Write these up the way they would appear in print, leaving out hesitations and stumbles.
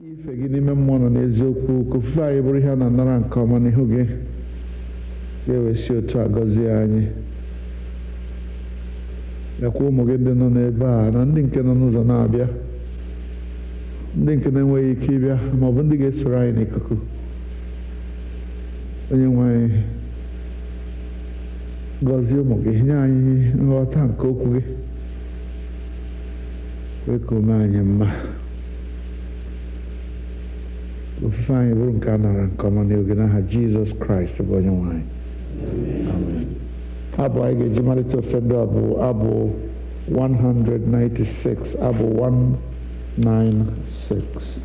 ife gị n'ime mmụọ nọ n'eziokwu ka ofufe anyị bụrụ ihe a na-anara nke ọma n'ihu gị ga-ewesi otu a gọzie anyị yakwa ụmụ gị ndị nọ n'ebe a na ndị nke nọ n'ụzọ na-abịa ndị nke na-enweghị ike ịbịa ma ọ bụ ndị ga-esoro anyị n'ikuku onye nwe anyị gọzie ụmụ gị nye anyị nghọta nke okwu gị kwee ka ome anyị mma ofufe anyị bụrụ nke a nara nke ọma n'oge n'aha Jizọs Kraịst bụ onye nwe anyị. Amen. Abụ anyị ga-eji malite ofufe ndị abụ 196 abụ 196.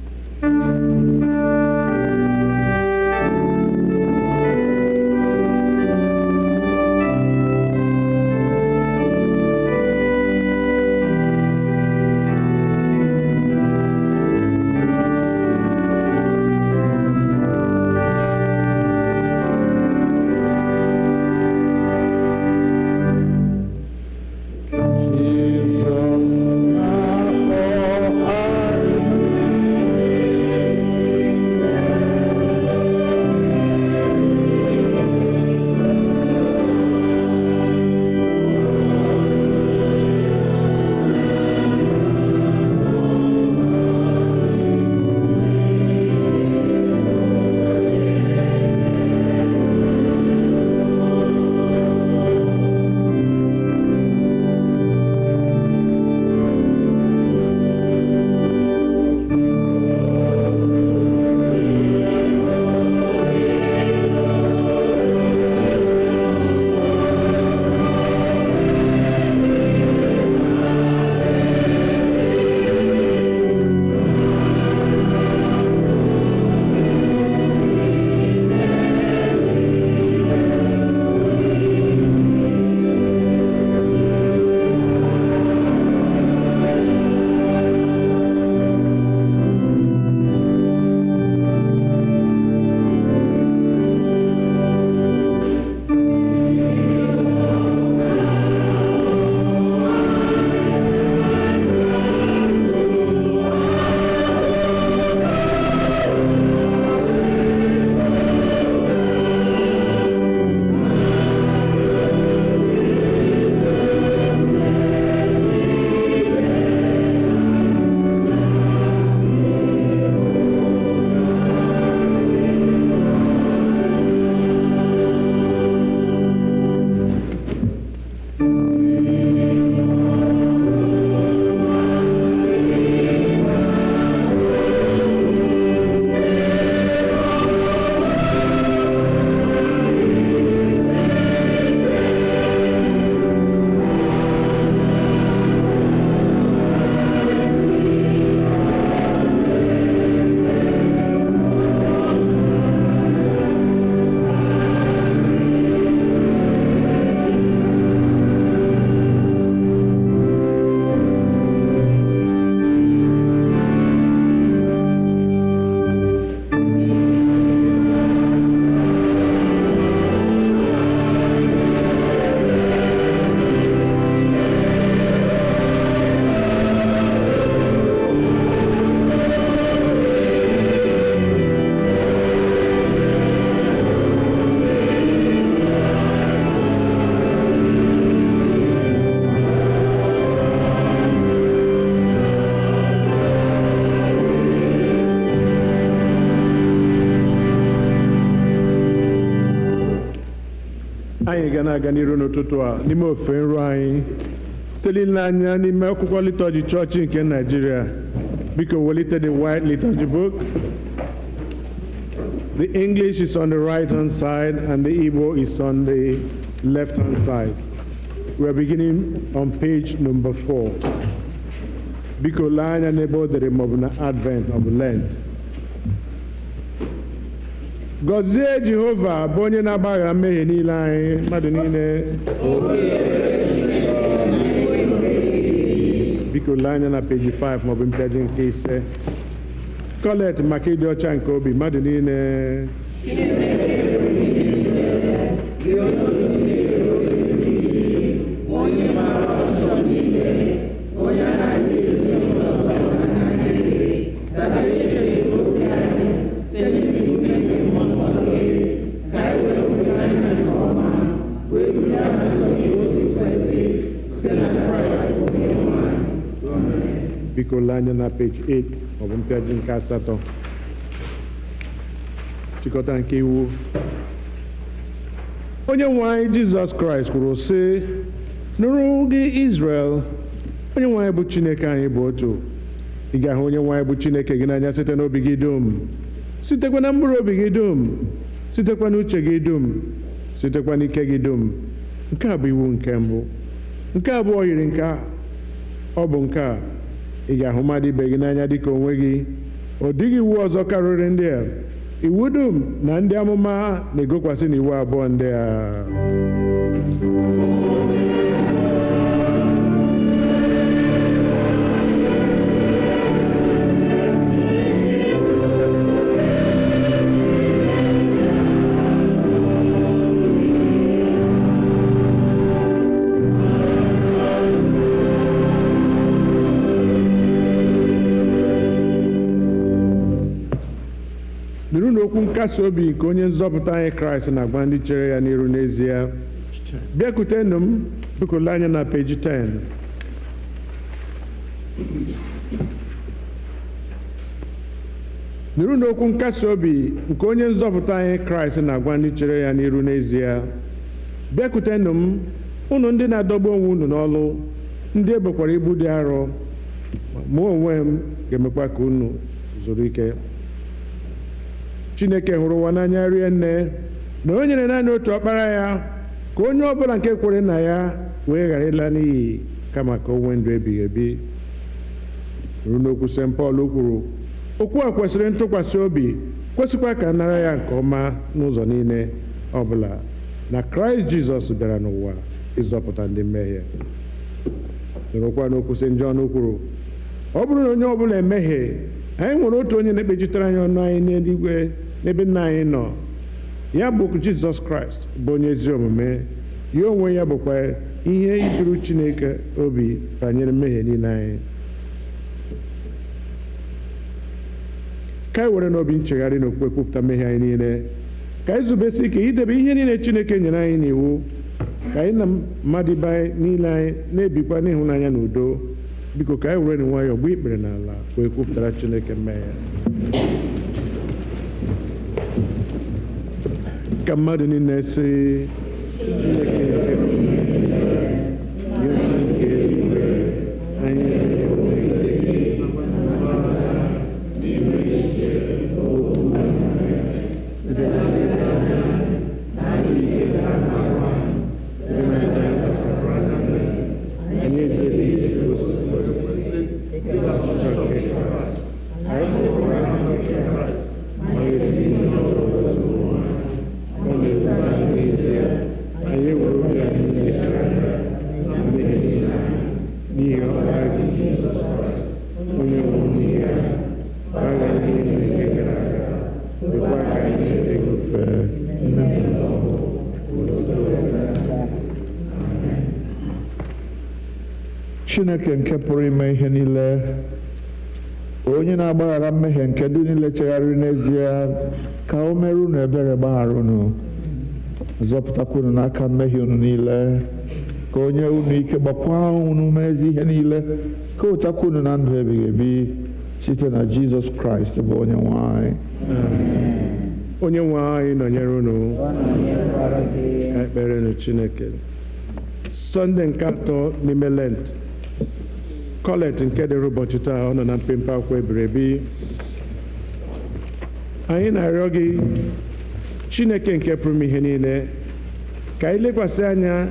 anyị ga na-aga n'iru n'ụtụtụ a n'ime ofe nru anyị site n'anya n'ime akwụkwọ liturgy chọọchị nke Nigeria. Biko welite the white liturgy book. The English is on the right hand side and the Igbo is on the left hand side. We are beginning on page number 4. Biko lee anya n'ebe o dere maọbụ na Advent of Lent. Gọzie Jehova bụ onye na-agbaghara mmehie niile anyị mmadụ niile. Biko lee anya na peji 5 maọbụ mpịaji nke 5. Kolekt maka ịdị ọcha nke obi mmadụ niile. biko lee anya na page 8 maọbụ mpịaji nke 8. Nchịkọta nke iwu. Onye nwe anyị Jizọs Kraịst kwuru sị, nụrụ gị Izrel, onye nwe anyị bụ Chineke anyị bụ otu. Ị ga-ahụ onye nwe anyị bụ Chineke gị n'anya site n'obi gị dum, sitekwa na mkpụrụ obi gị dum, sitekwa n'uche gị dum, sitekwa n'ike gị dum. Nke a bụ iwu nke mbụ. Nke abụọ yiri nke a. Ọ bụ nke a, ị ga-ahụ mmadụ ibe gị n'anya dịka onwe gị. Ọ dịghị iwu ọzọ karịrị ndị a. Iwu dum na ndị amụma na-egokwasị n'iwu abụọ ndị a. Nụrụ n'okwu nkasi obi nke onye nzọpụta anyị Kraịst na-agwa ndị chere ya n'iru n'ezie. Bịakwutenụ m, biko lee anya na peji 10. Nụrụ n'okwu nkasi obi nke onye nzọpụta anyị Kraịst na-agwa ndị chere ya n'iru n'ezie. Bịakwutenụ m, unu ndị na-adọgbu onwe unu n'ọlụ, ndị ebekwara ibu dị arọ, mụ onwe m ga-emekwa ka unu zuru ike. Chineke hụrụ ụwa n'anya rie nne na o nyere naanị otu ọkpara ya ka onye ọbụla nke kwere na ya wee ghara ịla n'iyi, kama ka o nwee ndụ ebighị ebi. Nụrụ n'okwu St. Paul kwuru, okwu a kwesịrị ntụkwasị obi, kwesịkwa ka nara ya nke ọma n'ụzọ niile ọbụla, na Kraịst Jizọs bịara n'ụwa ịzọpụta ndị mmehie. Nụrụkwa n'okwu St. John kwuru, ọ bụrụ na onye ọbụla emehie, anyị nwere otu onye na-ekpechitere anyị ọnụ anyị n'eluigwe n'ebe nna anyị nọ, ya bụ Jizọs Kraịst bụ onye ezi omume. Ya onwe ya bụkwa ihe ijuru Chineke obi banyere mmehie niile anyị. Ka anyị were n'obi nchegharị na okwukwe kwupụta mmehie anyị niile, ka anyị zubesi ike idebe ihe niile Chineke nyere anyị n'iwu, ka anyị na mmadụ ibe anyị niile anyị na-ebikwa n'ịhụnanya na udo. Biko ka anyị were nwayọọ gbuo ikpere n'ala wee kwupụtara Chineke mmehie. Ka mmadụ niile sị, Chineke nke eluigwe, anyị n'ime echiche, okwu na omume, site na ike na amara, site na ịja ndọrọ anya mmehie, anyị ezighị ezi osisi kwesị ịga ọchịchọ nke Kraịst. Anyị hụrụ ahụ nke Kraịst, ma esi n'ọzọ ụwa. Ọ na-ewu anyị n'ezie, anyị ewere obi anyị nchegharị na mmehie niile anyị, n'ihi ọkpara gị Jizọs Kraịst, onye nwụrụ n'ihi anyị, gbagha ihe niile nke gara aga, kwekwa ka anyị na-efe gị ofufe n'ime ọhụụ. Chineke nke pụrụ ime ihe niile, onye na-agbaghara mmehie nke ndị niile chegharịrị n'ezie, ka o mere unu ebere gbaghara unu, zọpụtakwa unu n'aka mmehie unu niile, ka o nye unu ike gbakwa unu mezi ihe niile, ka o wetakwa unu na ndụ ebighị ebi site na Jizọs Kraịst bụ onye nwe anyị. Onye nwe anyị nọnyere unu. Ka ekperenụ Chineke. Sọnde nke atọ n'ime Lent. Kolekt nke dịrị ụbọchị taa, ọ nọ na mpempe akwụkwọ ebiri ebi. Anyị na-arịọ gị, Chineke nke pụrụ ime ihe niile, ka anyị lekwasị anya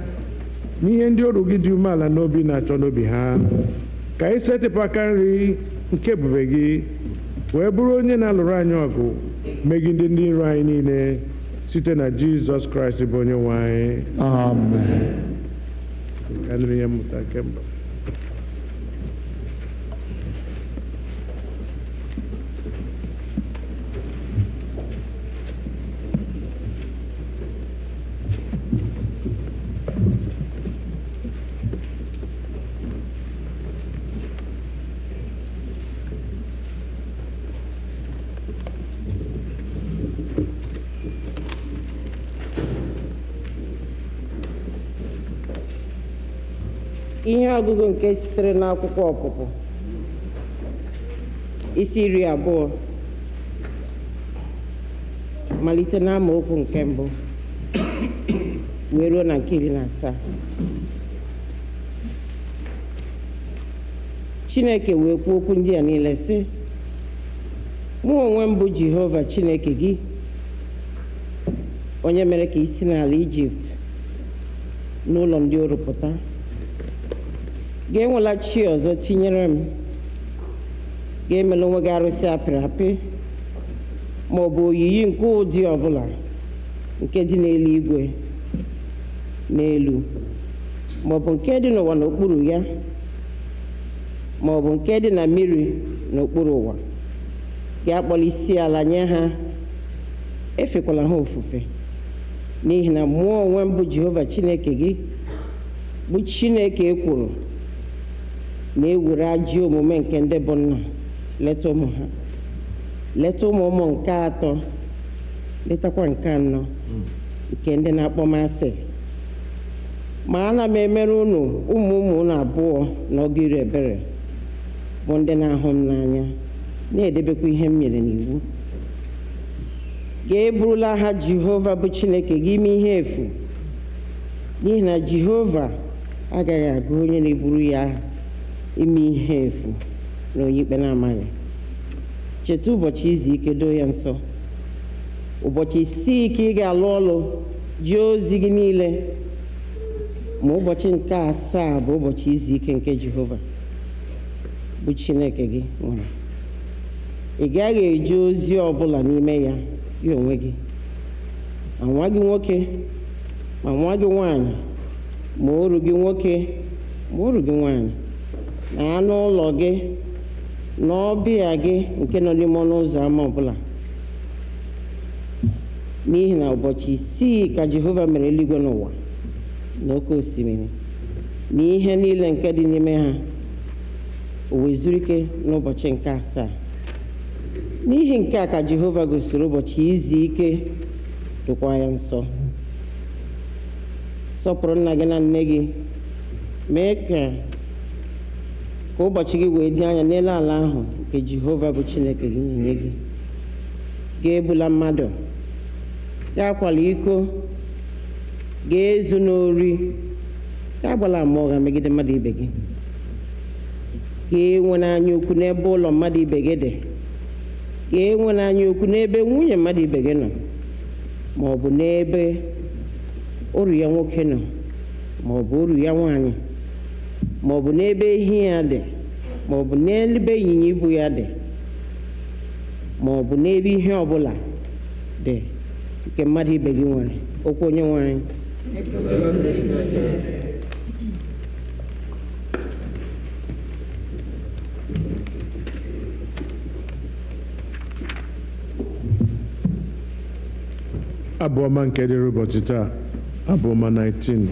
n'ihe ndị ọrụ gị dị umeala n'obi na-achọ n'obi ha, ka anyị setịpụ aka nri nke ebube gị, wee bụrụ onye na-alụrụ anyị ọgụ megide ndị iro anyị niile, site na Jizọs Kraịst bụ onye nwe anyị. Amen. Ka nri ya mmụta kemgbe. Ihe ọgụgụ nke sitere n'akwụkwọ Ọpụpụ. isi 20 malite n'amaokwu nke mbụ wee ruo na nke 17. Chineke wee kwuo okwu ndị a niile sị, mụ onwe m bụ Jehova Chineke gị, onye mere ka isi n'ala Ijipt n'ụlọ ndị oru pụta. Gị enwela chi ọzọ tinyere m. Gị emela onwe gị arụsị apịrị apị ma ọ bụ oyiyi nke ụdị ọbụla nke dị n'eluigwe n'elu, ma ọ bụ nke dị n'ụwa n'okpuru ya, ma ọ bụ nke dị na mmiri n'okpuru ụwa. Gị akpọla isi ala nye ha, efekwala ha ofufe, n'ihi na mụ onwe m bụ Jehova Chineke gị, bụ Chineke ekworo na-ewere ajọ omume nke ndị bụ nna leta ụmụ ha, leta ụmụ ụmụ nke atọ, letakwa nke anọ nke ndị na-akpọ m asị. Ma ana m emere unu ụmụ unu abụọ na ọgụ iri ebere, bụ ndị na-ahụ m n'anya na-edebekwa ihe m nyere n'iwu. Gị eburula aha Jehova bụ Chineke gị ime ihe efu, n'ihi na Jehova agaghị agụ onye na-eburu ya aha ime ihe efu na onye ikpe na-amaghị. Cheta ụbọchị izu ike, doo ya nsọ. Ụbọchị 6 ka ị ga-alụ ọlụ jee ozi gị niile, ma ụbọchị nke 7 bụ ụbọchị izu ike nke Jehova bụ Chineke gị nwere. Ị gaghị eje ozi ọbụla n'ime ya onwe gị, ma nwa gị nwoke ma nwa gị nwanyị, ma oru gị nwoke ma oru gị nwanyị, na anụ ụlọ gị na ọbịa gị nke nọ n'ime ọnụ ụzọ ámá ọbụla. N'ihi na ụbọchị 6 ka Jehova mere eluigwe n'ụwa na oke osimiri na ihe niile nke dị n'ime ha, o wee zuru ike n'ụbọchị nke 7. N'ihi nke a ka Jehova gosiri ụbọchị izu ike dụkwa ya nsọ. Sọpụrụ nna gị na nne gị, mee ka ụbọchị gị wee dị anya n'elu ala ahụ nke Jehova bụ Chineke gị na-enye gị. Gị egbula mmadụ, gị akwala iko, gị ezu n'ori, gị agbala ama ụgha megide mmadụ ibe gị. Gị enwela anya ukwu n'ebe ụlọ mmadụ ibe gị dị. Gị enwela anya ukwu n'ebe nwunye mmadụ ibe gị nọ, ma ọ bụ n'ebe oru ya nwoke nọ, ma ọ bụ oru ya nwanyị, ma ọ bụ n'ebe ehi ya dị, ma ọ bụ n'ebe ịnyịnya ibu ya dị, ma ọ bụ n'ebe ihe ọbụla dị nke mmadụ ibe gị nwere. Okwu Onyenwe anyị. Abu-Ọma nke dịrị ụbọchị taa, Abu-Ọma 19.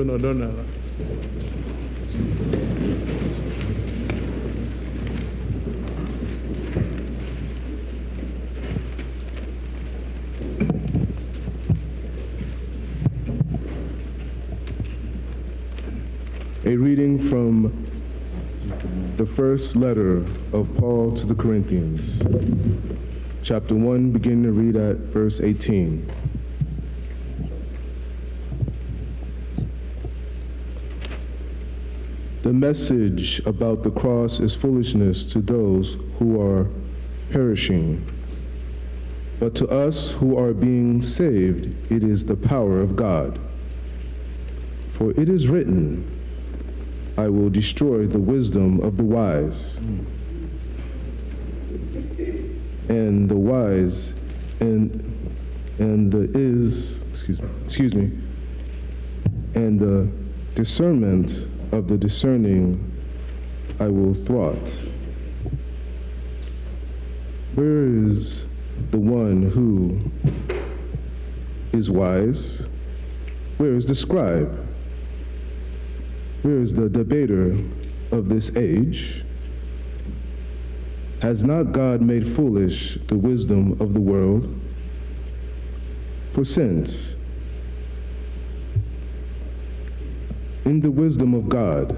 biko nọdụ n'ala. A reading from the first letter of Paul to the Corinthians, chapter 1, beginning to read at verse 18. The message about the cross is foolishness to those who are perishing, but to us who are being saved, it is the power of God. For it is written, I will destroy the wisdom of the wise, and the wise and the discernment of the discerning I will thwart. Where is the one who is wise? Where is the scribe? Where is the debater of this age? Has not God made foolish the wisdom of the world? For since, in the wisdom of God,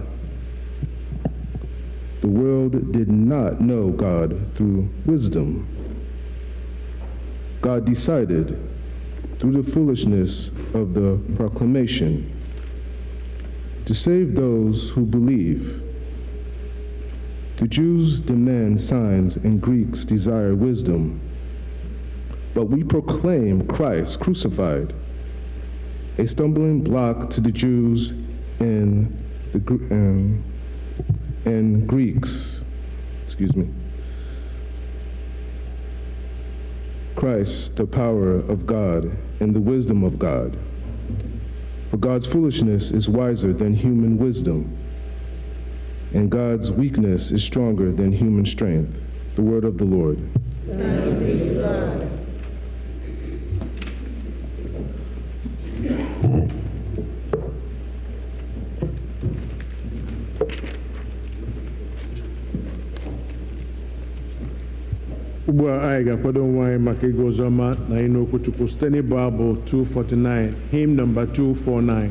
the world did not know God through wisdom, God decided through the foolishness of the proclamation to save those who believe. The Jews demand signs and Greeks desire wisdom, but we proclaim Christ crucified, a stumbling block to the Jews and Greeks. Christ, the power of God and the wisdom of God. For God's foolishness is wiser than human wisdom, and God's weakness is stronger than human strength. The word of the Lord. Thanks be to God. Ugbu a anyị ga-akwado onwe anyị maka ịgụ oziọma na ịnụ okwu Chukwu site n'ịbụ abụ 249, hymn number 249.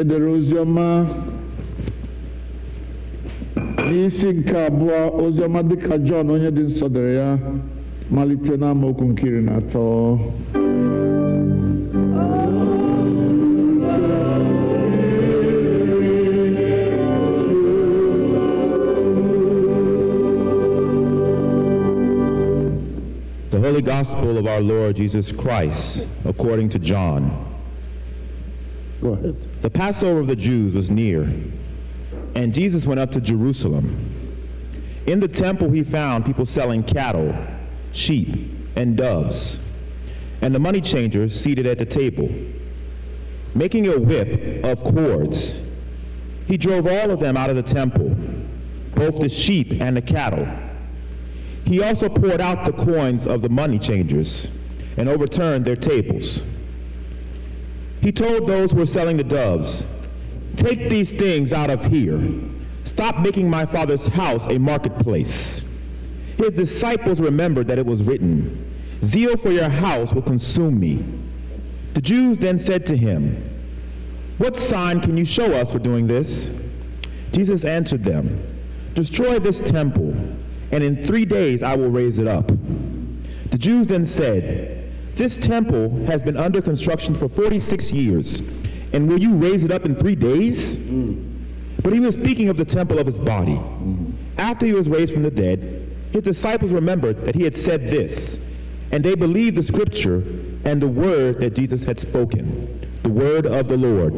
Edere oziọma n'isi nke abụọ oziọma dịka Jọn onye dị nsọ dere ya malite n'amaokwu nke 13. The Holy Gospel of our Lord Jesus Christ, according to John. Go ahead. The Passover of the Jews was near, and Jesus went up to Jerusalem. In the temple he found people selling cattle, sheep, and doves, and the money changers seated at the table. Making a whip of cords, he drove all of them out of the temple, both the sheep and the cattle. He also poured out the coins of the money changers and overturned their tables. He told those who were selling the doves, "Take these things out of here. Stop making my Father's house a marketplace." His disciples remembered that it was written, "Zeal for your house will consume me." The Jews then said to him, "What sign can you show us for doing this?" Jesus answered them, "Destroy this temple, and in 3 days I will raise it up." The Jews then said, "This temple has been under construction for 46 years, and will you raise it up in 3 days?" But he was speaking of the temple of his body. After he was raised from the dead, his disciples remembered that he had said this, and they believed the scripture and the word that Jesus had spoken. The word of the Lord.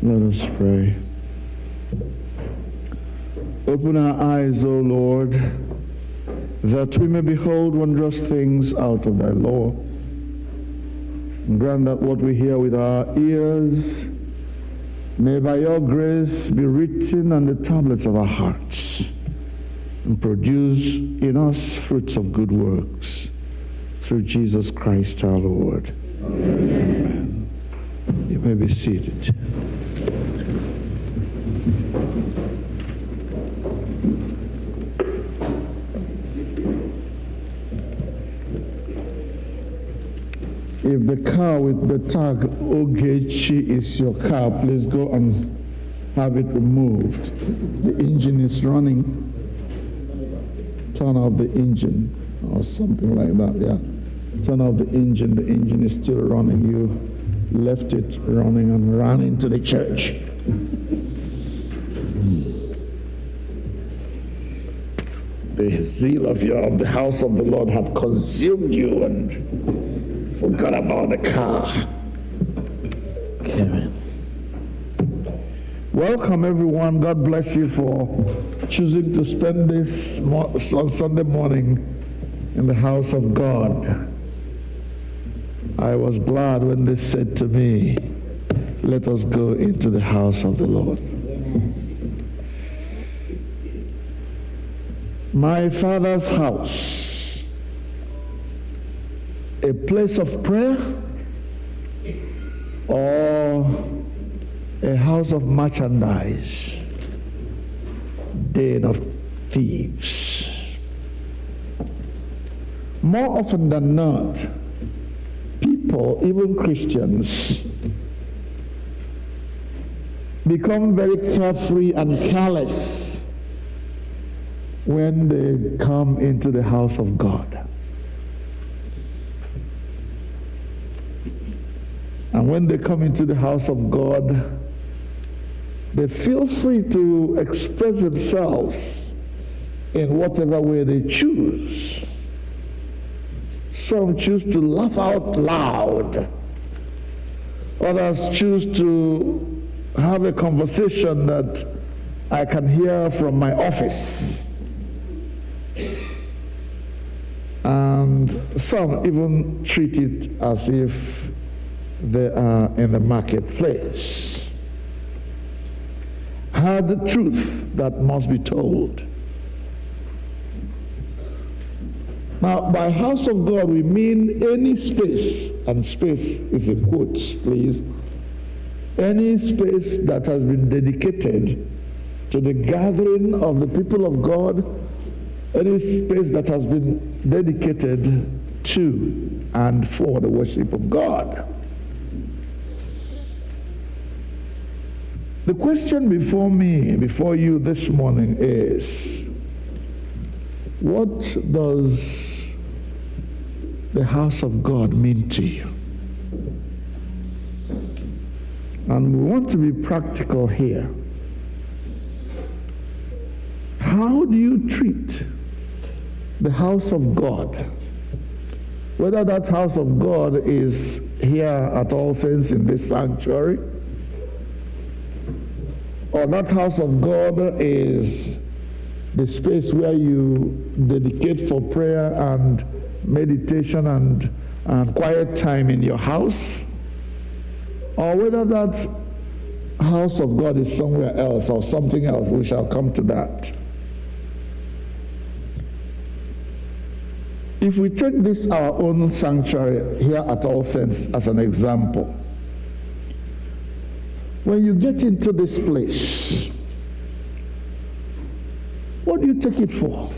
Let us pray. Open our eyes, O Lord, that we may behold wondrous things out of thy law. And grant that what we hear with our ears may by your grace be written on the tablets of our hearts and produce in us fruits of good works. Through Jesus Christ our Lord. Amen. You may be seated. If the car with the tag Ogechi is your car, please go and have it removed. The engine is running. Turn off the engine or something like that, yeah. Turn off the engine is still running. You left it running and ran into the church. The zeal of the house of the Lord had consumed you and forgot about the car. Amen. Welcome everyone. God bless you for choosing to spend this Sunday morning in the house of God. I was glad when they said to me, let us go into the house of the Lord. My Father's house, a place of prayer or a house of merchandise, den of thieves. more often than not, people, even Christians, become very carefree and careless when they come into the house of God. And when they come into the house of God, they feel free to express themselves in whatever way they choose. Some choose to laugh out loud. Others choose to have a conversation that I can hear from my office. And some even treat it as if they are in the marketplace. Hard truth that must be told. Now, by house of God, we mean any space, and space is in quotes, please, any space that has been dedicated to the gathering of the people of God, any space that has been dedicated to and for the worship of God. The question before you this morning is, what does the house of God mean to you? And we want to be practical here. How do you treat the house of God? Whether that house of God is here at All Saints in this sanctuary, or that house of God is the space where you dedicate for prayer and meditation and quiet time in your house, or whether that house of God is somewhere else or something else. We shall come to that. If we take this, our own sanctuary here at All Saints, as an example, when you get into this place, what do you take it for?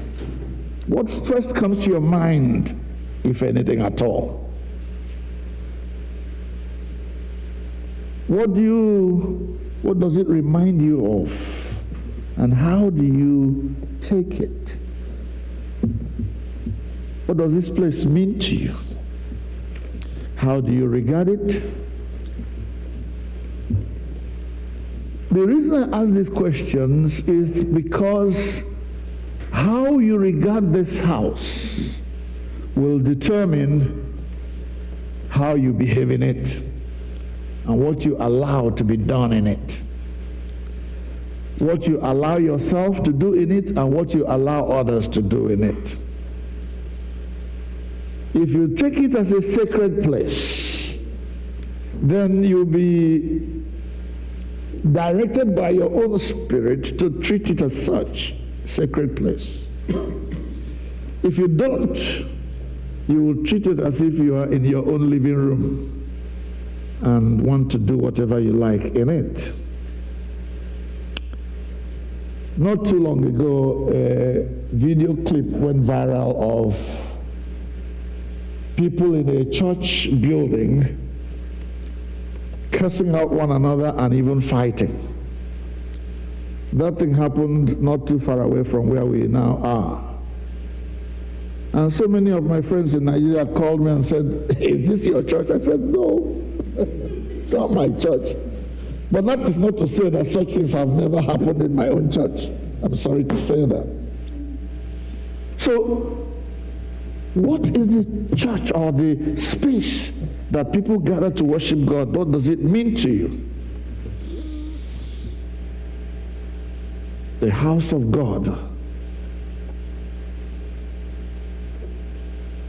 What first comes to your mind, if anything at all? What does it remind you of? And how do you take it? What does this place mean to you? How do you regard it? The reason I ask these questions is because how you regard this house will determine how you behave in it and what you allow to be done in it. What you allow yourself to do in it and what you allow others to do in it. If you take it as a sacred place, then you'll be directed by your own spirit to treat it as such, sacred place. If you don't, you will treat it as if you are in your own living room and want to do whatever you like in it. Not too long ago, a video clip went viral of people in a church building cursing out one another and even fighting. That thing happened not too far away from where we now are. And so many of my friends in Nigeria called me and said, "Is this your church?" I said, "No, it's not my church." But that is not to say that such things have never happened in my own church. I'm sorry to say that. So, what is the church or the space that people gather to worship God? What does it mean to you? The house of God.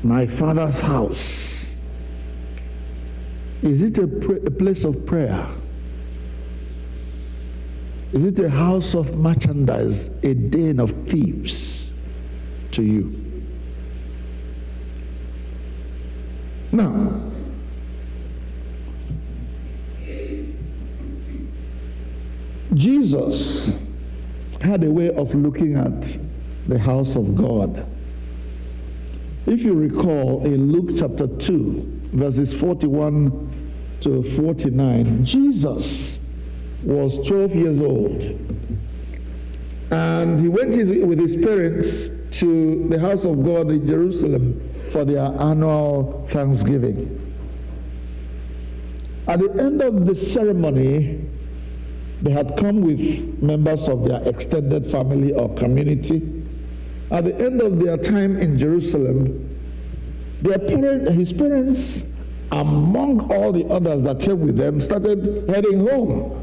My Father's house. Is it a place of prayer? Is it a house of merchandise, a den of thieves to you? Now, Jesus had a way of looking at the house of God If you recall, in Luke chapter 2, verses 41 to 49, Jesus was 12 years old. And he went with his parents to the house of God in Jerusalem for their annual Thanksgiving. At the end of the ceremony, they had come with members of their extended family or community. At the end of their time in Jerusalem, his parents, among all the others that came with them, started heading home.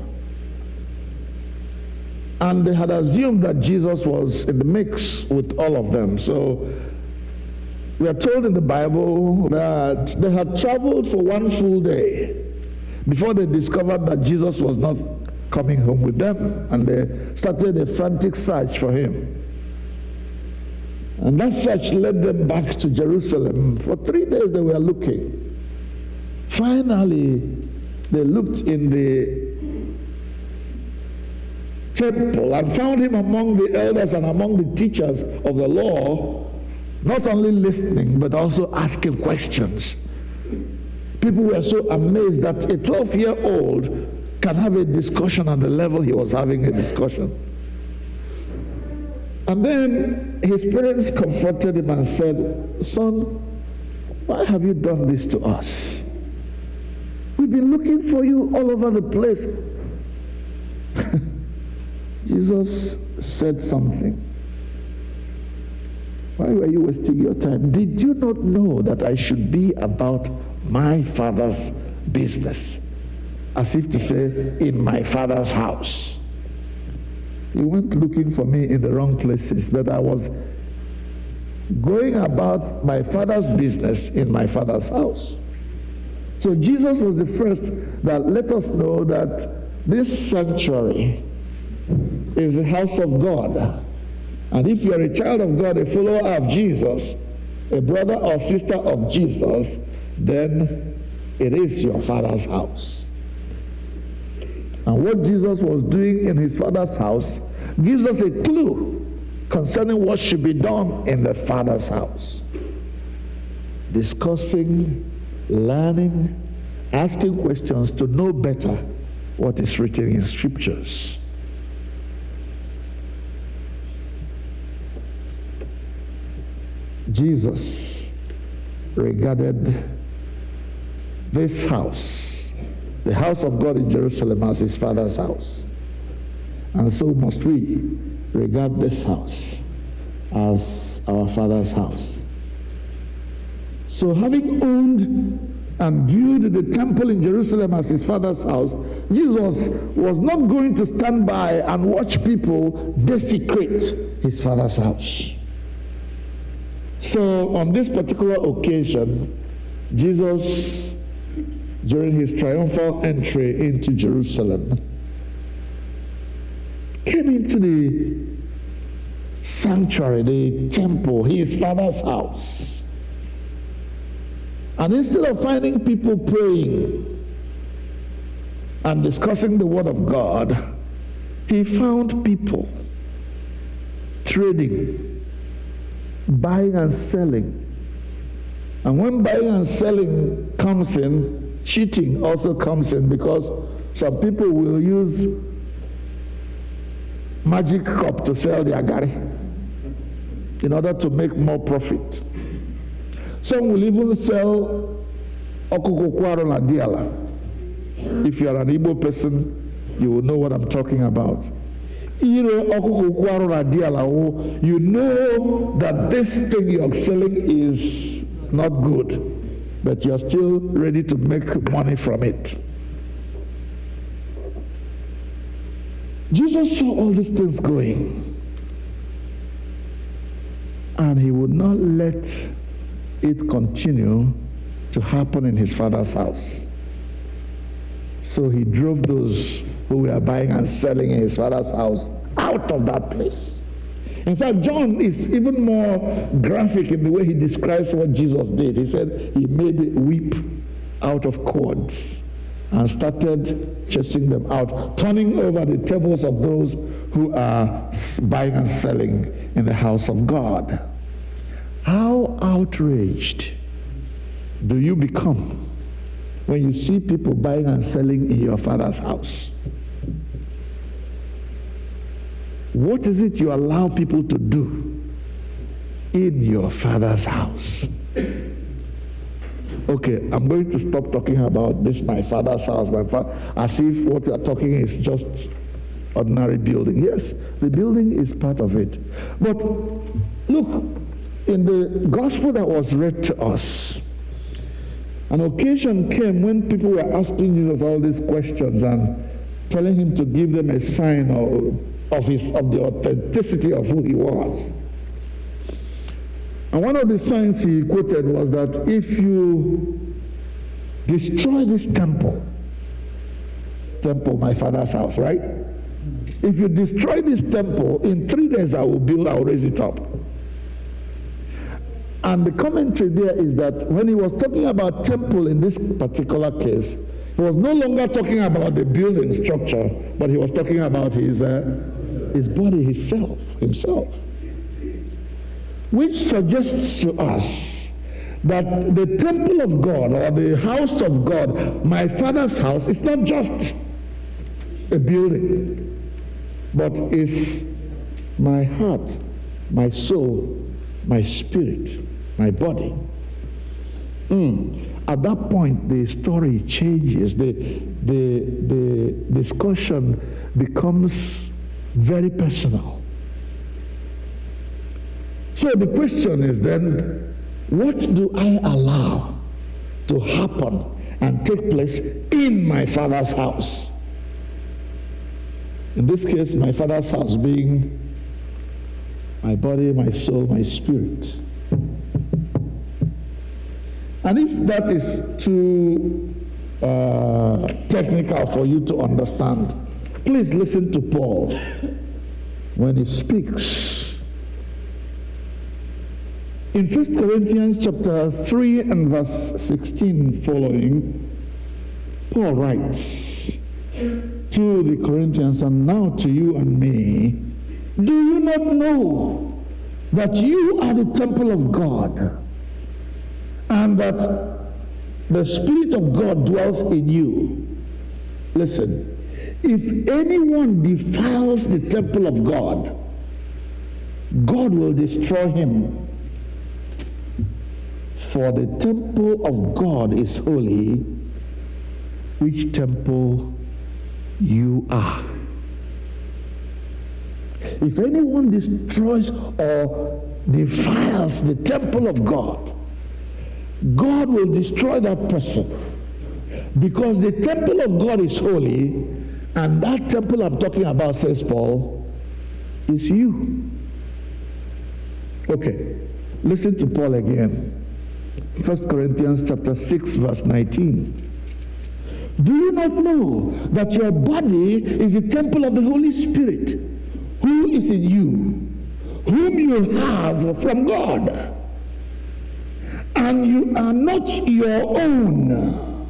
And they had assumed that Jesus was in the mix with all of them. So we are told in the Bible that they had traveled for one full day before they discovered that Jesus was not coming home with them. And they started a frantic search for him. And that search led them back to Jerusalem. For 3 days they were looking. Finally, they looked in the temple and found him among the elders and among the teachers of the law, not only listening, but also asking questions. People were so amazed that a 12-year-old can have a discussion at the level he was having a discussion. And then his parents confronted him and said, "Son, why have you done this to us? We've been looking for you all over the place." Jesus said something. "Why were you wasting your time? Did you not know that I should be about my Father's business?" As if to say, in my Father's house. He went looking for me in the wrong places, but I was going about my Father's business in my Father's house. So Jesus was the first that let us know that this sanctuary is the house of God. And if you are a child of God, a follower of Jesus, a brother or sister of Jesus, then it is your Father's house. And what Jesus was doing in his Father's house gives us a clue concerning what should be done in the Father's house. Discussing, learning, asking questions to know better what is written in Scriptures. Jesus regarded this house, the house of God in Jerusalem, as his Father's house. And so must we regard this house as our Father's house. So having owned and viewed the temple in Jerusalem as his Father's house, Jesus was not going to stand by and watch people desecrate his Father's house. So on this particular occasion, Jesus, during his triumphal entry into Jerusalem, came into the sanctuary, the temple, his Father's house. And instead of finding people praying and discussing the Word of God, he found people trading, buying and selling. And when buying and selling comes in, cheating also comes in, because some people will use magic cup to sell their gari in order to make more profit. Some will even sell okugu na diala. If you are an Igbo person, you will know what I'm talking about. You know that this thing you're selling is not good, but you're still ready to make money from it. Jesus saw all these things going, and he would not let it continue to happen in his Father's house. So he drove those who were buying and selling in his Father's house out of that place. In fact, John is even more graphic in the way he describes what Jesus did. He said he made a whip out of cords and started chasing them out, turning over the tables of those who are buying and selling in the house of God. How outraged do you become when you see people buying and selling in your Father's house? What is it you allow people to do in your Father's house? Okay, I'm going to stop talking about this, my Father's house, as if what you are talking is just ordinary building. Yes, the building is part of it. But look, in the gospel that was read to us, an occasion came when people were asking Jesus all these questions and telling him to give them a sign of the authenticity of who he was. And one of the signs he quoted was that if you destroy this temple, my Father's house, right? If you destroy this temple, in 3 days I'll raise it up. And the commentary there is that when he was talking about temple in this particular case, he was no longer talking about the building structure, but he was talking about his body, himself. Which suggests to us that the temple of God or the house of God, my Father's house, is not just a building, but is my heart, my soul, my spirit, my body. At that point, the story changes. The discussion becomes very personal. So the question is then, what do I allow to happen and take place in my Father's house? In this case, my Father's house being my body, my soul, my spirit. And if that is too technical for you to understand, please listen to Paul when he speaks. In 1 Corinthians chapter 3 and verse 16 following, Paul writes to the Corinthians, and now to you and me, do you not know that you are the temple of God, and that the Spirit of God dwells in you? Listen, if anyone defiles the temple of God, God will destroy him. For the temple of God is holy, which temple you are. If anyone destroys or defiles the temple of God, God will destroy that person. Because the temple of God is holy, and that temple I'm talking about, says Paul, is you. Okay, listen to Paul again. 1 Corinthians chapter 6 verse 19. Do you not know that your body is a temple of the Holy Spirit, who is in you, whom you have from God, and you are not your own,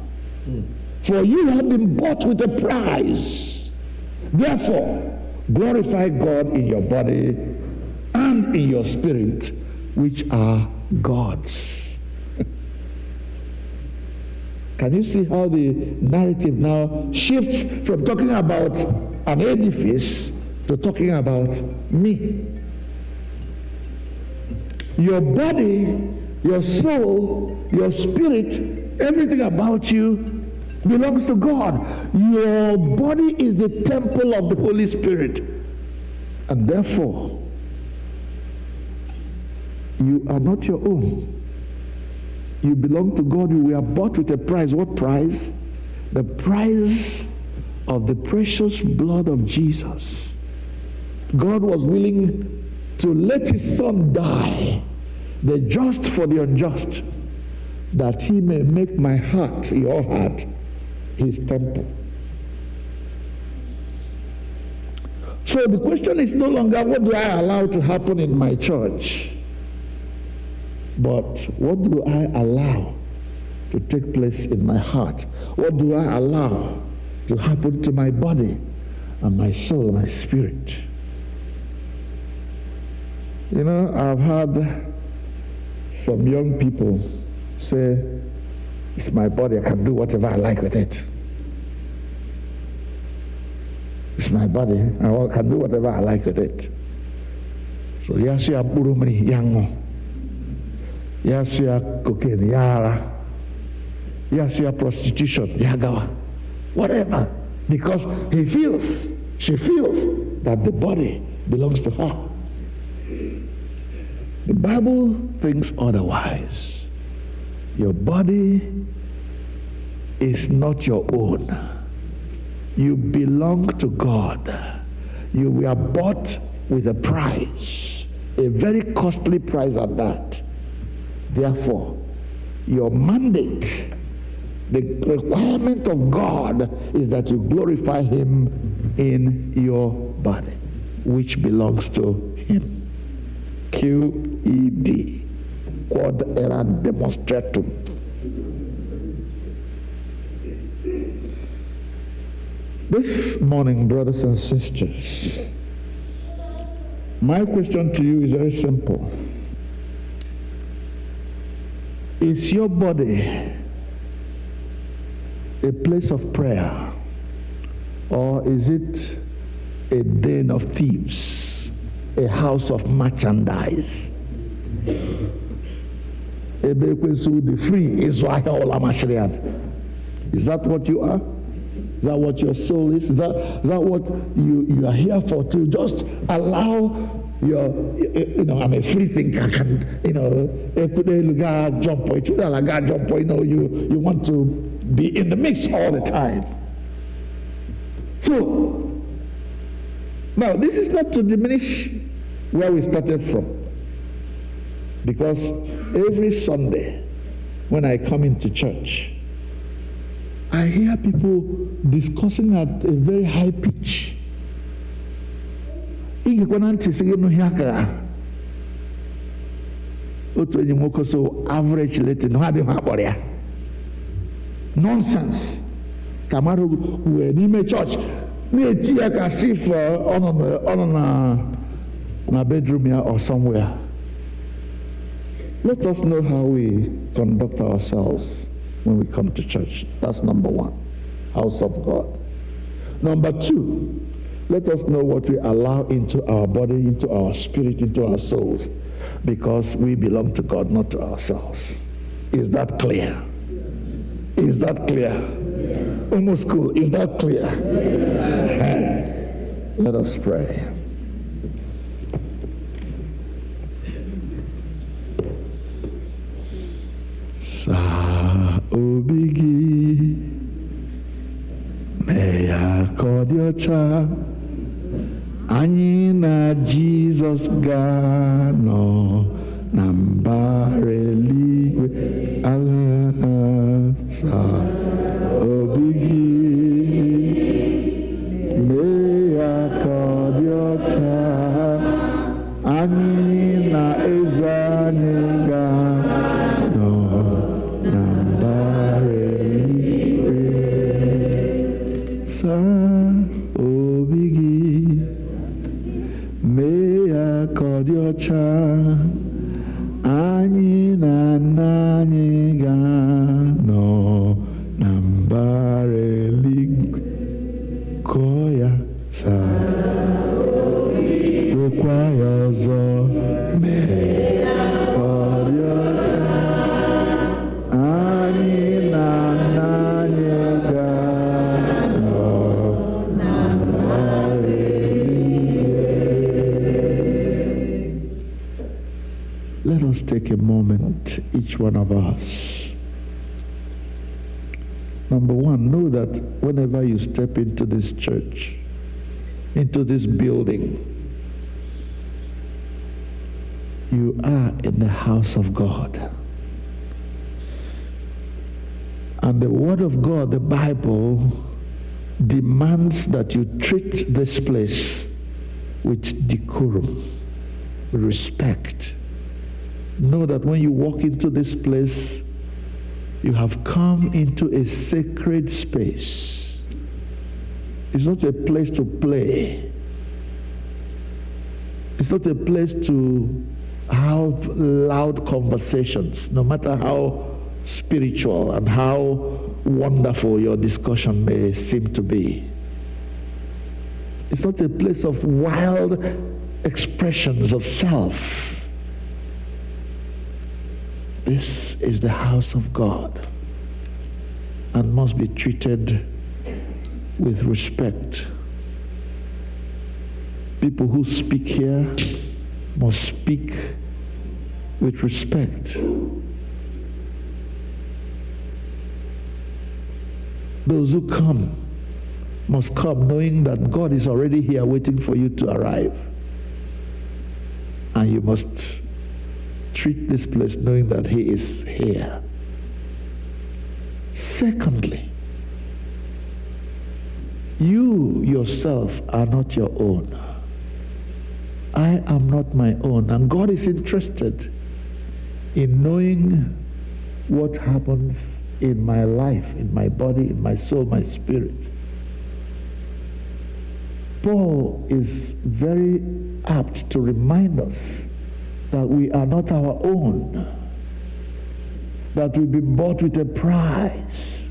for you have been bought with a price. Therefore, glorify God in your body and in your spirit, which are God's. Can you see how the narrative now shifts from talking about an edifice to talking about me? Your body, your soul, your spirit, everything about you belongs to God. Your body is the temple of the Holy Spirit, and therefore you are not your own. You belong to God. You were bought with a price. What price? The price of the precious blood of Jesus. God was willing to let his son die, the just for the unjust, that he may make my heart, your heart, his temple. So the question is no longer, what do I allow to happen in my church? But what do I allow to take place in my heart? What do I allow to happen to my body and my soul, my spirit? You know, I've had Some young people say, it's my body, I can do whatever I like with it. It's my body, I can do whatever I like with it. So yasia burumri yango, yasia cocaine yara, yasia prostitution yagawa, whatever, because she feels that the body belongs to her. The Bible thinks otherwise. Your body is not your own. You belong to God. You were bought with a price, a very costly price at that. Therefore, your mandate, the requirement of God is that you glorify Him in your body, which belongs to Him. QED, quod erat demonstratum. This morning, brothers and sisters, my question to you is very simple. Is your body a place of prayer, or is it a den of thieves? A house of merchandise? The free is that what you are? Is that what your soul is? Is that what you are here for? To just allow your, I'm a free thinker. I can, you want to be in the mix all the time. So, now, this is not to diminish where we started from, because every Sunday when I come into church, I hear people discussing at a very high pitch. So average nonsense. Kamaru, we need church. As if on a bedroom here or somewhere. Let us know how we conduct ourselves when we come to church. That's number one, house of God. Number two, let us know what we allow into our body, into our spirit, into our souls, because we belong to God, not to ourselves. Is that clear? Is that clear? Almost cool. Is that clear? Let us pray. Sa obigi meya kodiocha anyị na Jesus gano na mbara eluigwe ala sa obigi meya kodiocha anyị na eze anyị gano na mbara eluigwe sa obigi meya kodiocha anyị na nna anyị ga-anọ na mbara eluigwe kụọ ya saa wekwa ya ọzọ meya kodiocha anyị na nna anyị ga-anọ na mbara eluigwe. Let us take a moment, each one of us. Number one, know that whenever you step into this church, into this building, you are in the house of God. And the Word of God, the Bible, demands that you treat this place with decorum, respect. Know that when you walk into this place, you have come into a sacred space. It's not a place to play. It's not a place to have loud conversations, no matter how spiritual and how wonderful your discussion may seem to be. It's not a place of wild expressions of self. This is the house of God and must be treated with respect. People who speak here must speak with respect. Those who come must come knowing that God is already here waiting for you to arrive. And you must treat this place knowing that He is here. Secondly, you yourself are not your own. I am not my own. And God is interested in knowing what happens in my life, in my body, in my soul, my spirit. Paul is very apt to remind us that we are not our own, that we've been bought with a price,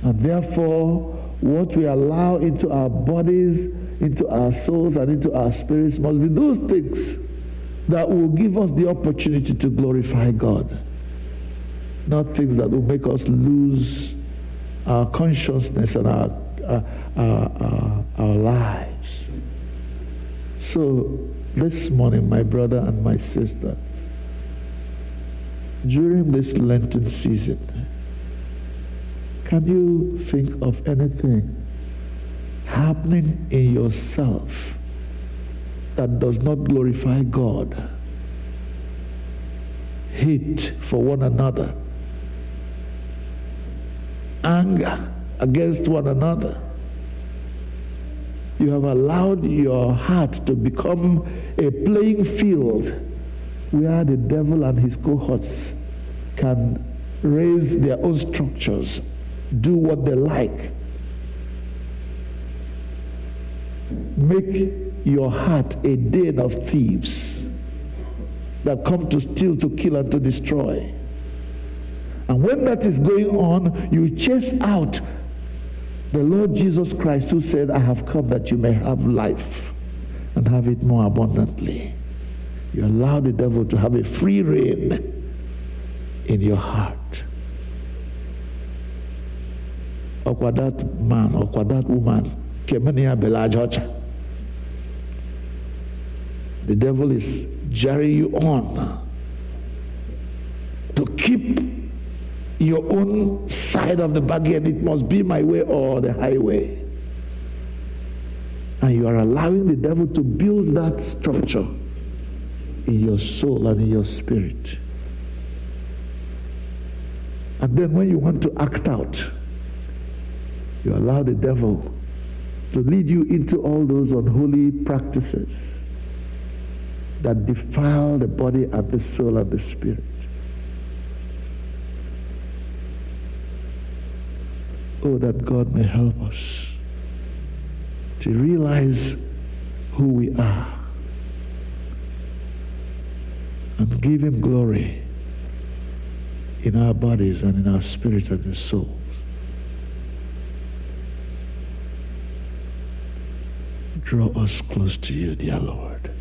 and therefore what we allow into our bodies, into our souls, and into our spirits must be those things that will give us the opportunity to glorify God, not things that will make us lose our consciousness and our lives. So this morning, my brother and my sister, during this Lenten season, can you think of anything happening in yourself that does not glorify God? Hate for one another, anger against one another. You have allowed your heart to become a playing field where the devil and his cohorts can raise their own structures, do what they like. Make your heart a den of thieves that come to steal, to kill, and to destroy. And when that is going on, you chase out the Lord Jesus Christ, who said, I have come that you may have life and have it more abundantly. You allow the devil to have a free reign in your heart. Or that man, or that woman, the devil is jarring you on to keep your own side of the bargain. It must be my way or the highway. And you are allowing the devil to build that structure in your soul and in your spirit. And then when you want to act out, you allow the devil to lead you into all those unholy practices that defile the body and the soul and the spirit. Oh, that God may help us to realize who we are and give Him glory in our bodies and in our spirit and in souls. Draw us close to You, dear Lord.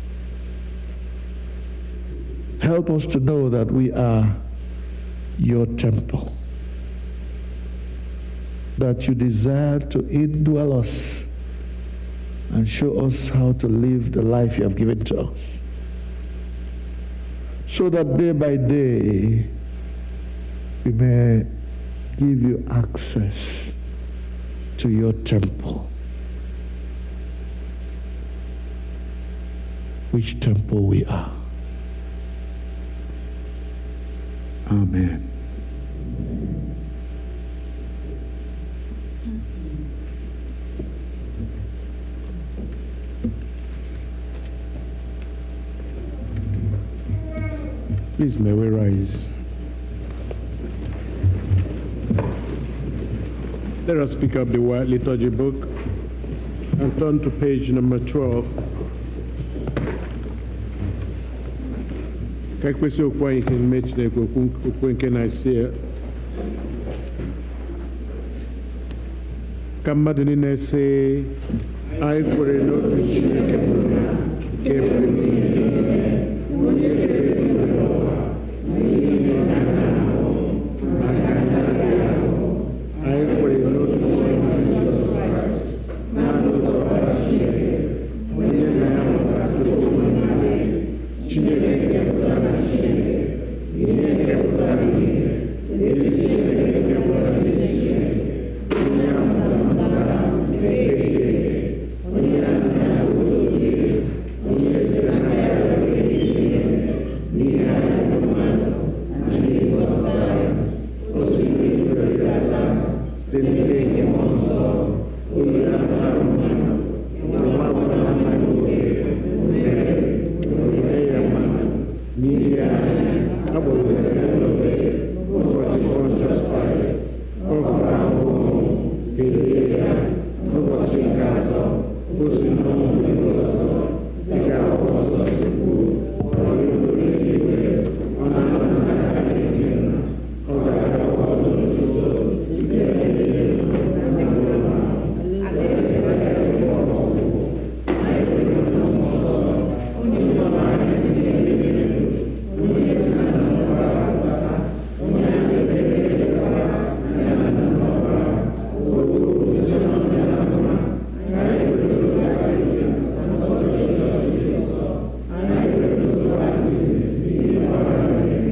Help us to know that we are Your temple, that You desire to indwell us and show us how to live the life You have given to us, so that day by day we may give You access to Your temple. Which temple we are. Amen. Please, may we rise. Let us pick up the White Liturgy book and turn to page number 12. Ka ekwesị okwu anyị nke ime Chineke okwu nke na-asị ya ka mmadụ niile sị anyị kwere n'otu Chineke nke pụrụ ime onye kere eluigwe n'ụwa n'ihe na-ahụ maka anaghị ahụ anyị kwere n'otu naanị otu ọkpara Chineke onye na ya mụtara tupu mmadụ Chineke nke pụtara Chineke ihe nke pụtara ihe ezi Chineke nke pụtara ezi Chineke onye a mụtara mekpegide onye ya na ya bụ otu ihe onye si n'aka ya were ihe n'ihe anyị bụ mmadụ na n'ịzọpụta ya o siri rịdata site n'ike nke mmụọ nsọ o yiri anụ mmadụ nwa gbara mmadụ oge mere onyinye ya mmadụ n'ihi ya a gbagburu ya n'obe ụbọchị Pọntiọs Paịlet ọ hụrụ ahụhụ elie ya n'ụbọchị nke atọ o si n'ọnwụ bilie ọzọ dịka akwụkwọ nsọ si kwuo ọ rịgoro eluigwe ọ na-anọ n'aka nke Nna ọ ga-abịakwa ọzọ n'ụtụtụ ike eluigwe na ụwa alaeze ya bụ ọgwụgwụ anyị kwere na nsọ onye gbara anyị niile onye si na n'ọbara pụta onye a na-ekpere ekpere ya na n'ọbara oge ozizi ọnya na mma anyị kwere n'otu Katọlik Apọstọlik Chọọchị nsọ anyị kwere n'otu baptizim n'ihi mgbaghara mmehie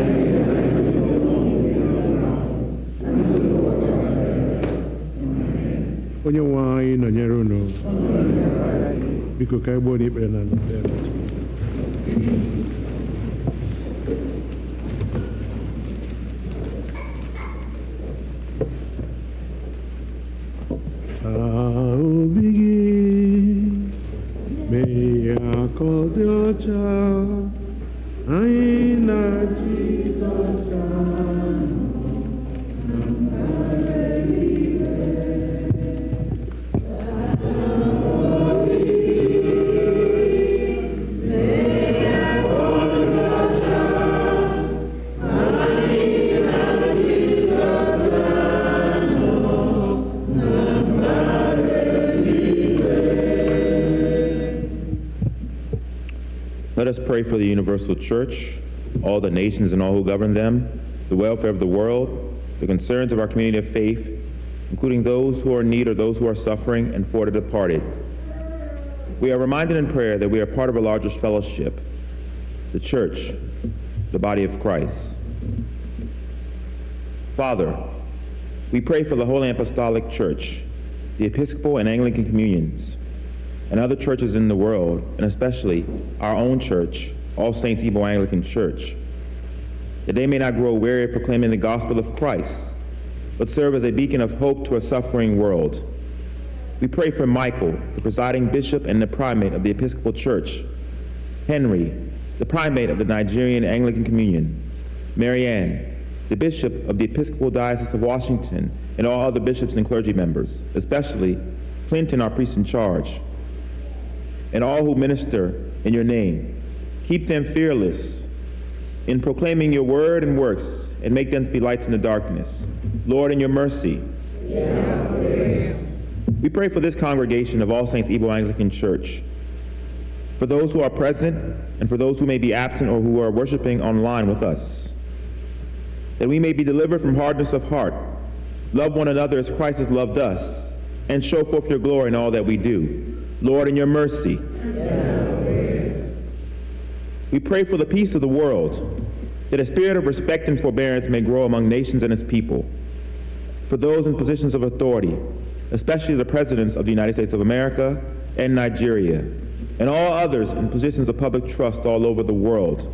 anyị kwere na mbilite n'ọnwụ nke nwụrụ anwụ na ndụ n'ụwa ga-abịa. onye nwe anyị nọnyere unu biko ka anyị gbuo n'ikpere na ndokwa saa obi gị mee ya ka ọ dị ọcha anyị na Jizọs ga-anọ. Let us pray for the universal church, all the nations and all who govern them, the welfare of the world, the concerns of our community of faith, including those who are in need or those who are suffering, and for the departed. We are reminded in prayer that we are part of a larger fellowship, the church, the body of Christ. Father, we pray for the Holy Apostolic Church, the Episcopal and Anglican communions, and other churches in the world, and especially our own church, All Saints Igbo Anglican Church, that they may not grow weary of proclaiming the gospel of Christ, but serve as a beacon of hope to a suffering world. We pray for Michael, the presiding bishop and the primate of the Episcopal Church, Henry, the primate of the Nigerian Anglican Communion, Marianne, the bishop of the Episcopal Diocese of Washington, and all other bishops and clergy members, especially Clinton, our priest in charge, and all who minister in your name. Keep them fearless in proclaiming your word and works, and make them to be lights in the darkness. Lord, in your mercy. We pray for this congregation of All Saints Igbo Anglican Church, for those who are present and for those who may be absent or who are worshiping online with us, that we may be delivered from hardness of heart, love one another as Christ has loved us, and show forth your glory in all that we do. Lord, in your mercy. We pray for the peace of the world, that a spirit of respect and forbearance may grow among nations and its people, for those in positions of authority, especially the presidents of the United States of America and Nigeria, and all others in positions of public trust all over the world.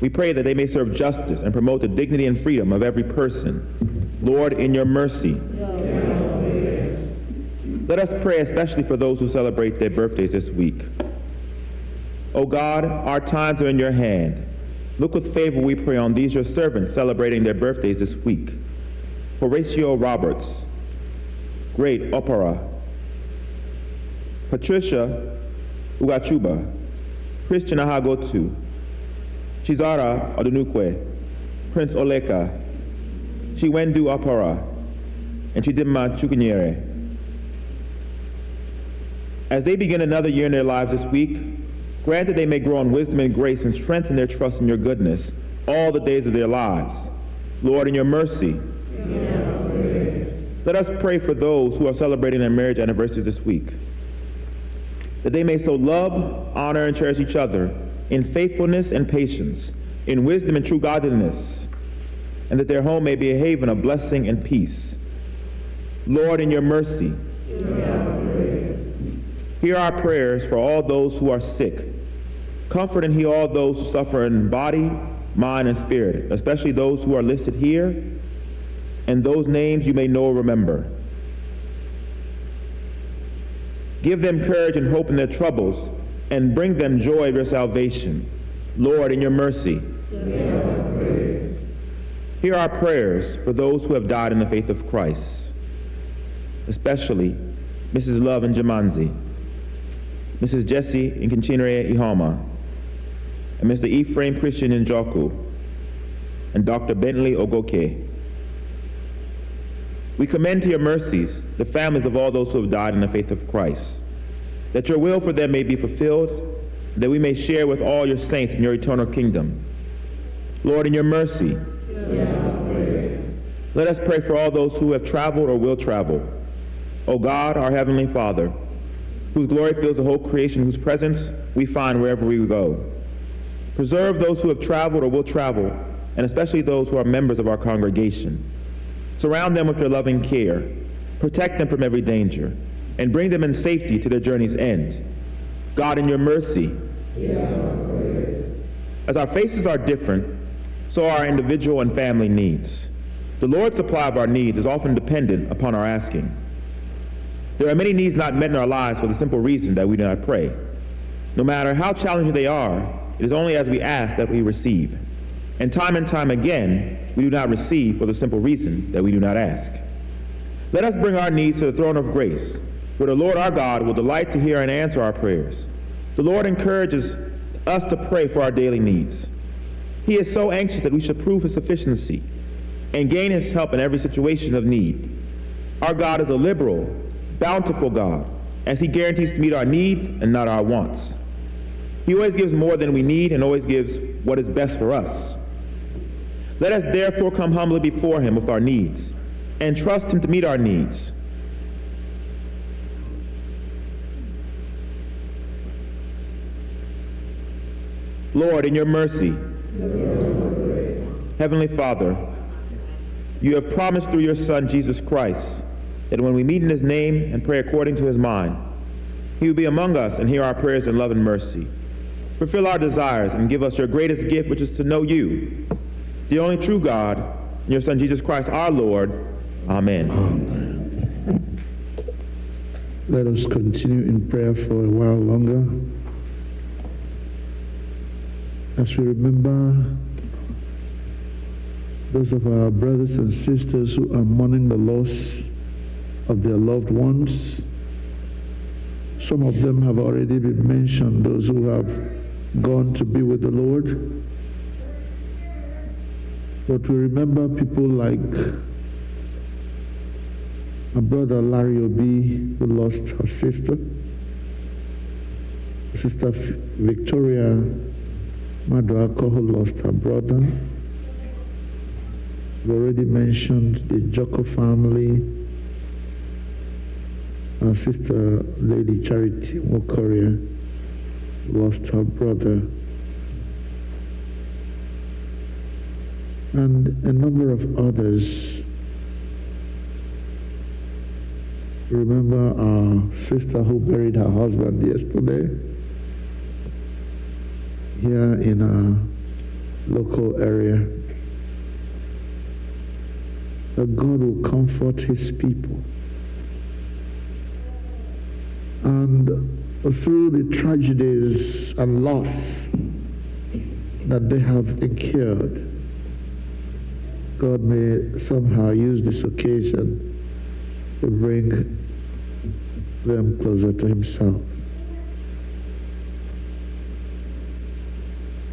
We pray that they may serve justice and promote the dignity and freedom of every person. Lord, in your mercy. Let us pray especially for those who celebrate their birthdays this week. O God, our times are in your hand. Look with favor, we pray, on these your servants celebrating their birthdays this week. Horatio Roberts, Great Opera, Patricia Ugachuba, Christian Ahagotu, Chizara Odunukwe, Prince Oleka, Chiwendu Apara, and Chidimma Chukwunyere. As they begin another year in their lives this week, grant that they may grow in wisdom and grace and strengthen their trust in your goodness all the days of their lives. Lord, in your mercy, let us pray for those who are celebrating their marriage anniversaries this week, that they may so love, honor, and cherish each other in faithfulness and patience, in wisdom and true godliness, and that their home may be a haven of blessing and peace. Lord, in your mercy, hear our prayers for all those who are sick. Comfort and heal all those who suffer in body, mind, and spirit, especially those who are listed here, and those names you may know or remember. Give them courage and hope in their troubles, and bring them joy of your salvation. Lord, in your mercy, hear our prayers for those who have died in the faith of Christ, especially Mrs. Love and Jamanzi, Mrs. Jessie Nkinchinere Ihoma, and Mr. Ephraim Christian Njoku, and Dr. Bentley Ogoke. We commend to your mercies the families of all those who have died in the faith of Christ, that your will for them may be fulfilled, that we may share with all your saints in your eternal kingdom. Lord, in your mercy, let us pray for all those who have traveled or will travel. O God, our Heavenly Father, whose glory fills the whole creation, whose presence we find wherever we go. Preserve those who have traveled or will travel, and especially those who are members of our congregation. Surround them with your loving care, protect them from every danger, and bring them in safety to their journey's end. God, in your mercy, as our faces are different, so are our individual and family needs. The Lord's supply of our needs is often dependent upon our asking. There are many needs not met in our lives for the simple reason that we do not pray. No matter how challenging they are, it is only as we ask that we receive. And time again, we do not receive for the simple reason that we do not ask. Let us bring our needs to the throne of grace, where the Lord our God will delight to hear and answer our prayers. The Lord encourages us to pray for our daily needs. He is so anxious that we should prove his sufficiency and gain his help in every situation of need. Our God is a liberal, bountiful God, as he guarantees to meet our needs and not our wants. He always gives more than we need and always gives what is best for us. Let us therefore come humbly before him with our needs and trust him to meet our needs. Lord, in your mercy, Heavenly Father, you have promised through your Son, Jesus Christ, that when we meet in his name and pray according to his mind, he will be among us and hear our prayers in love and mercy. Fulfill our desires and give us your greatest gift, which is to know you, the only true God, and your Son, Jesus Christ, our Lord. Amen. Amen. Let us continue in prayer for a while longer as we remember those of our brothers and sisters who are mourning the loss of their loved ones. Some of them have already been mentioned, those who have gone to be with the Lord. But we remember people like our brother Larry Obi, who lost her sister, Sister Victoria Maduako, who lost her brother. We already mentioned the Joko family, our sister Lady Charity Wokoria lost her brother, and a number of others. Remember our sister who buried her husband yesterday here in our local area. That God will comfort his people. And through the tragedies and loss that they have incurred, God may somehow use this occasion to bring them closer to himself.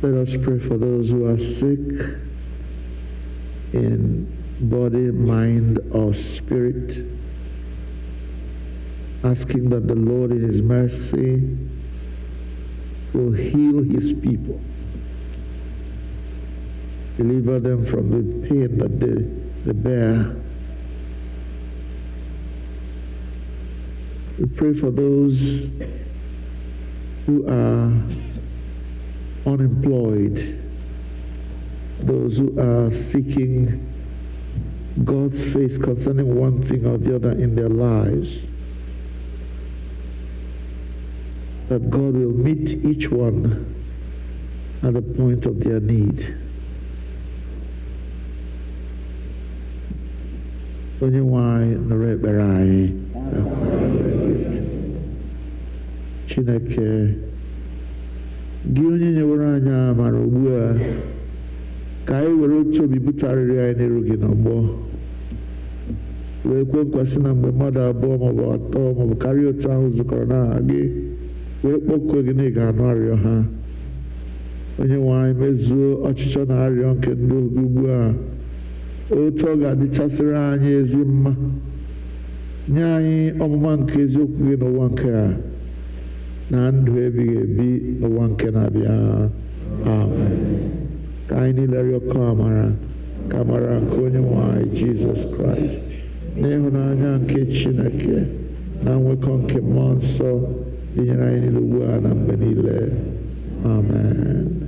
Let us pray for those who are sick in body, mind, or spirit, asking that the Lord in His mercy will heal His people, deliver them from the pain that they bear. We pray for those who are unemployed, those who are seeking God's face concerning one thing or the other in their lives, that God will meet each one at the point of their need. Onye nwanyị nụrụ ekpere anyị, Chineke, gị onye nyewere anyị amara ugbu a, ka anyị were otu obi butarịrị anyị n'iru gị n'ọgbọ, wee kwe nkwa sị na mgbe mmadụ abụọ maọbụ atọ maọbụ karịa otu ahụ zukọrọ n'aha gị, wee kpọkuo gị na ị ga-anụ arịrịọ ha. Onye nwe anyị, mezuo ọchịchọ na arịrịọ nke ndị oge ugbu a, otu ọ ga-adịchasịrị anyị ezi mma, nye anyị ọmụma nke eziokwu gị n'ụwa nke a, na ndụ ebighị ebi n'ụwa nke na-abịa. Amen. Ka anyị niile rịọkọ amara, ka amara nke onye nwe anyị Jizọs Kraịst, na ịhụnanya nke Chineke, na nwekọ nke mmụọ nsọ dịnyere anyị niile ugbu a na mgbe niile. Amen.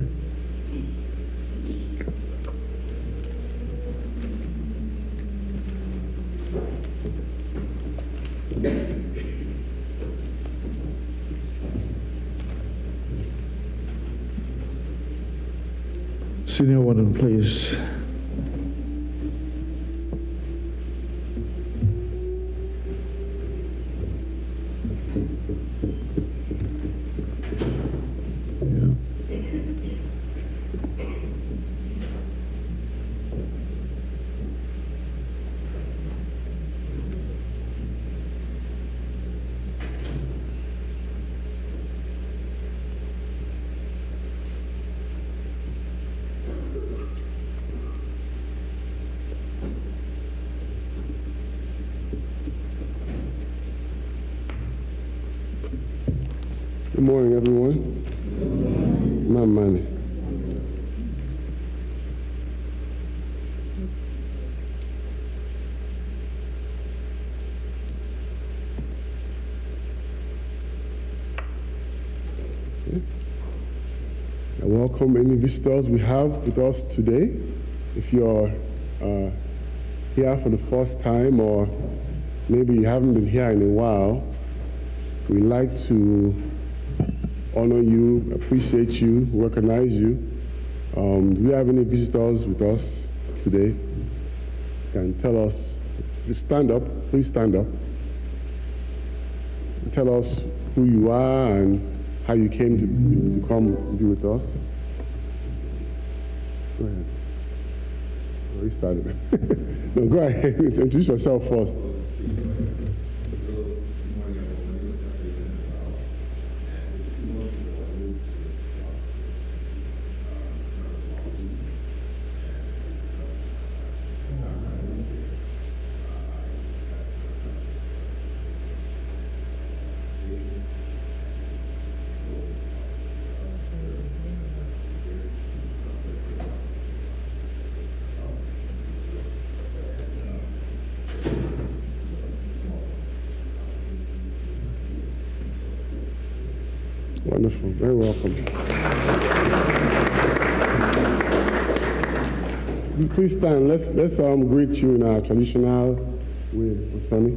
Senior warden, please. Good morning, everyone. My money. I welcome any visitors we have with us today. If you're here for the first time, or maybe you haven't been here in a while, we'd like to honor you, appreciate you, recognize you. Do we have any visitors with us today? Can tell us, just stand up, please stand up. Tell us who you are and how you came to come be with us. Go ahead. Oh, you started. No, go ahead, introduce yourself first. Wonderful, very welcome. Please stand. Let's greet you in our traditional way, Femi.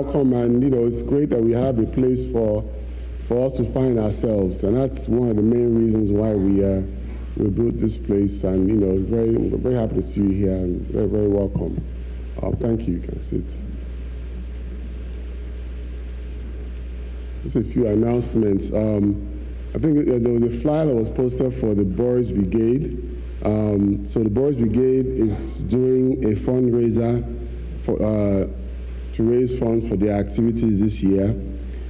welcome, and it's great that we have a place for us to find ourselves, and that's one of the main reasons why we built this place. And we're very happy to see you here, and very, very welcome. Thank you. You can sit. Just a few announcements. I think there was a flyer that was posted for the Boys Brigade. So the Boys Brigade is doing a fundraiser to raise funds for their activities this year,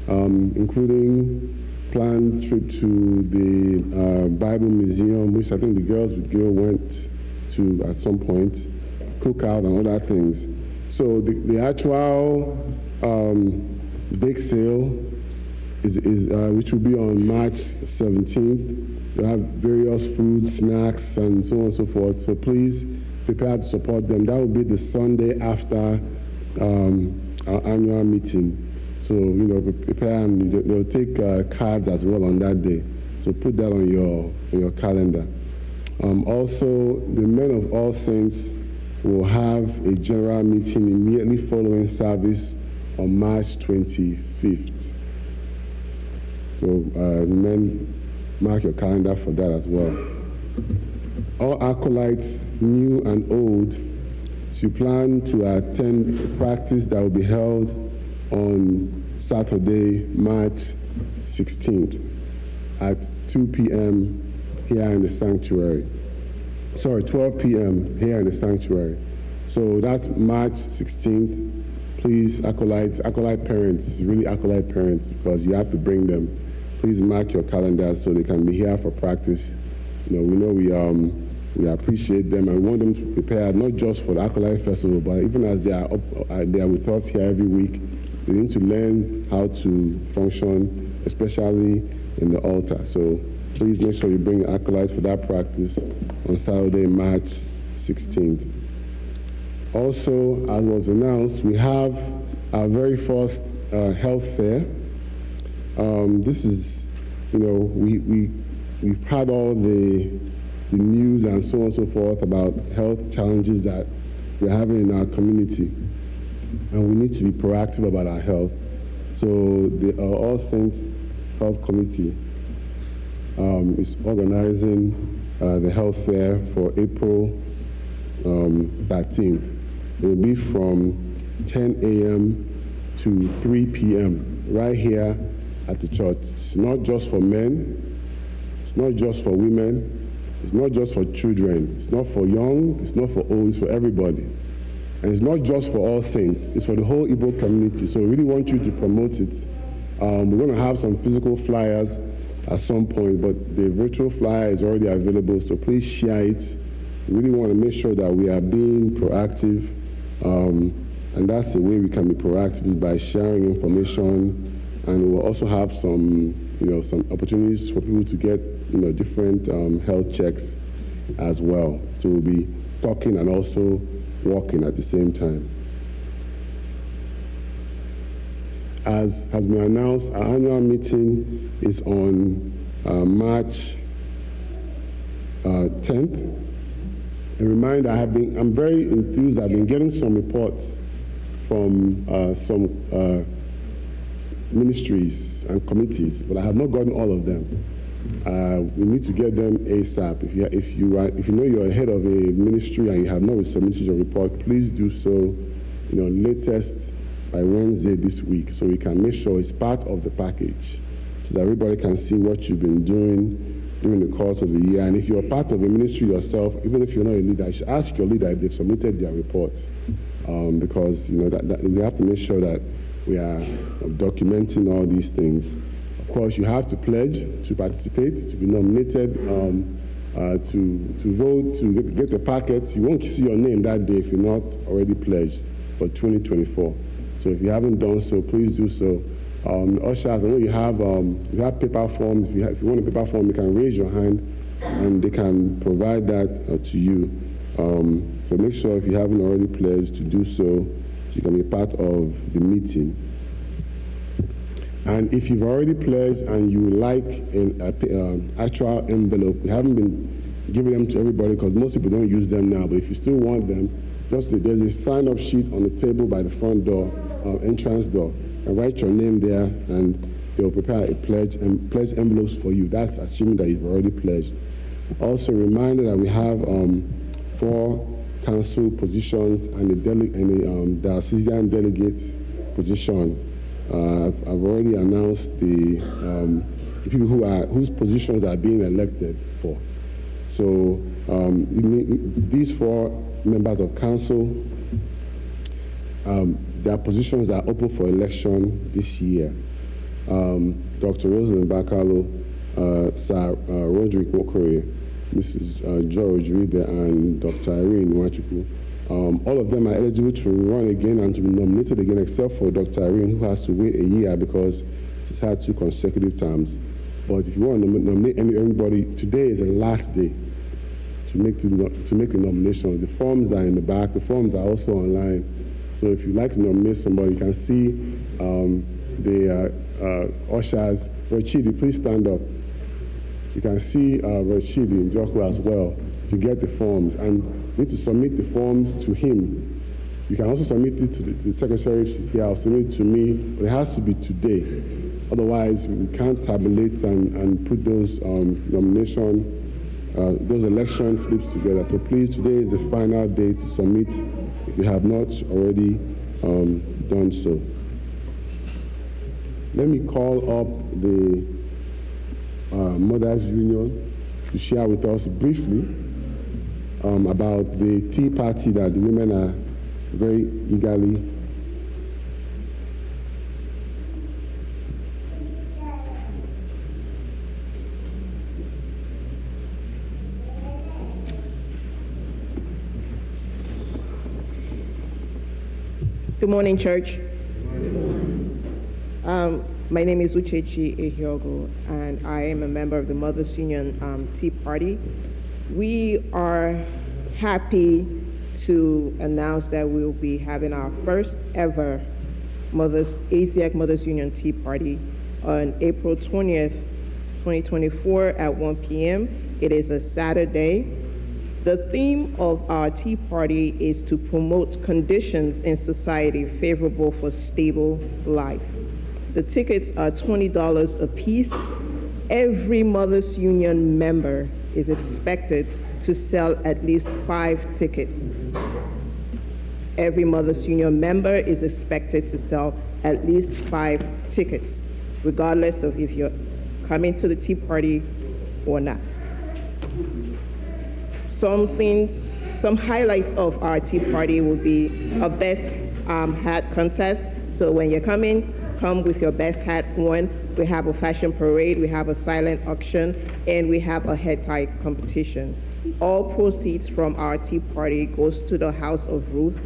including planned trip to the Bible Museum, which I think the Girls Brigade went to at some point, cookout and other things. So the actual big sale is which will be on March 17th. They'll have various foods, snacks, and so on and so forth. So please prepare to support them. That will be the Sunday after our annual meeting. So prepare, and they'll take cards as well on that day. So put that on your calendar. Also, the Men of All Saints will have a general meeting immediately following service on March 25th. So men, mark your calendar for that as well. All acolytes, new and old, should plan to attend a practice that will be held on Saturday, March 16th at 2 p.m. here in the sanctuary. Sorry, 12 p.m. here in the sanctuary. So that's March 16th. Please, acolyte parents, really acolyte parents, because you have to bring them. Please mark your calendars so they can be here for practice. We know we appreciate them, and we want them to prepare not just for the Acolyte Festival, but even as they are with us here every week, they need to learn how to function, especially in the altar. So please make sure you bring acolytes for that practice on Saturday, March 16th. Also, as was announced, we have our very first health fair. This is, we've had all the news and so on and so forth about health challenges that we're having in our community, and we need to be proactive about our health. So the All Saints Health Committee is organizing the health fair for April 13th. It will be from 10 a.m. to 3 p.m. right here at the church. It's not just for men, it's not just for women, it's not just for children, it's not for young, it's not for old, it's for everybody. And it's not just for All Saints, it's for the whole Igbo community. So we really want you to promote it. We're going to have some physical flyers at some point, but the virtual flyer is already available, so please share it. We really want to make sure that we are being proactive, and that's the way we can be proactive, is by sharing information. And we'll also have some opportunities for people to get, different health checks as well. So we'll be talking and also walking at the same time. As has been announced, our annual meeting is on March 10th. A reminder, I'm very enthused. I've been getting some reports from some ministries and committees, but I have not gotten all of them. We need to get them ASAP. If you know you're head of a ministry and you have not submitted your report, please do so, latest by Wednesday this week, so we can make sure it's part of the package, so that everybody can see what you've been doing during the course of the year. And if you're part of a ministry yourself, even if you're not a leader, you should ask your leader if they've submitted their report, because that we have to make sure that we are documenting all these things. Of course, you have to pledge to participate, to be nominated, to vote, to get the packet. You won't see your name that day if you're not already pledged for 2024. So if you haven't done so, please do so. Ushers, I know you have paper forms. If you want a paper form, you can raise your hand, and they can provide that to you. So make sure if you haven't already pledged to do so, you can be part of the meeting. And if you've already pledged and you would like an actual envelope, we haven't been giving them to everybody because most people don't use them now, but if you still want them, there's a sign-up sheet on the table by the front door. entrance door and write your name there, and they'll prepare a pledge and pledge envelopes for you. That's assuming that you've already pledged. Also, reminder that we have 4 council positions and a diocesan delegate position. I've already announced the people whose positions are being elected for. So these 4 members of council, their positions are open for election this year. Dr. Rosalind Bakalo, Sir Roderick Mokore, Mrs. George Ribe, and Dr. Irene Nwachukwu. All of them are eligible to run again and to be nominated again, except for Dr. Irene, who has to wait a year because she's had 2 consecutive terms. But if you want to nominate anybody, today is the last day to make the nomination. The forms are in the back. The forms are also online. So if you'd like to nominate somebody, you can see the ushers. Rachidi, please stand up. You can see Rachidi in Joko as well to get the forms. And you need to submit the forms to him. You can also submit it to the secretary if she's here. I'll submit it to me, but it has to be today. Otherwise, we can't tabulate and put those those election slips together. So please, today is the final day to submit if you have not already done so. Let me call up the Mothers Union to share with us briefly about the tea party that the women are very eagerly Good morning, church. My name is Uchechi Ehiogo, and I am a member of the Mothers Union Tea Party. We are happy to announce that we will be having our first ever ASEAC Mothers Union Tea Party on April 20th, 2024 at 1 p.m. It is a Saturday. The theme of our Tea Party is to promote conditions in society favorable for stable life. The tickets are $20 a piece. Every Mothers Union member is expected to sell at least 5 tickets. Every Mothers Union member is expected to sell at least 5 tickets, regardless of if you're coming to the Tea Party or not. Some highlights of our Tea Party will be a best hat contest. So when you're coming, come with your best hat on. We have a fashion parade, we have a silent auction, and we have a head tie competition. All proceeds from our Tea Party goes to the House of Ruth,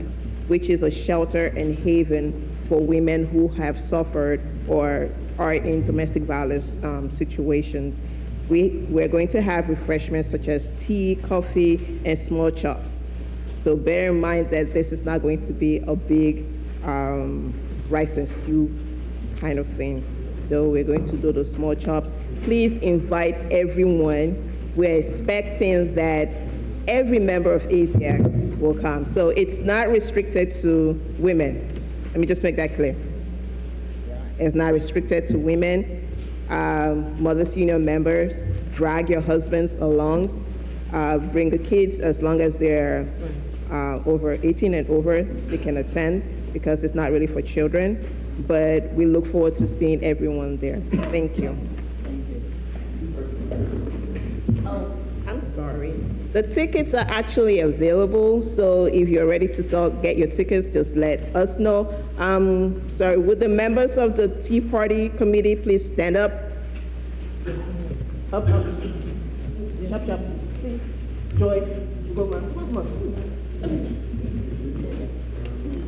which is a shelter and haven for women who have suffered or are in domestic violence situations. We're going to have refreshments such as tea, coffee, and small chops. So bear in mind that this is not going to be a big rice and stew kind of thing. So we're going to do the small chops. Please invite everyone. We're expecting that every member of ASEAC will come. So it's not restricted to women. Let me just make that clear. It's not restricted to women. Mothers Union members, drag your husbands along. Bring the kids as long as they're over 18 and over, they can attend because it's not really for children. But we look forward to seeing everyone there. Thank you. Oh, I'm sorry. The tickets are actually available, so if you're ready to get your tickets, just let us know. Sorry, would the members of the Tea Party Committee please stand up? Up, up. Chop, chop. Please. Joy, go on.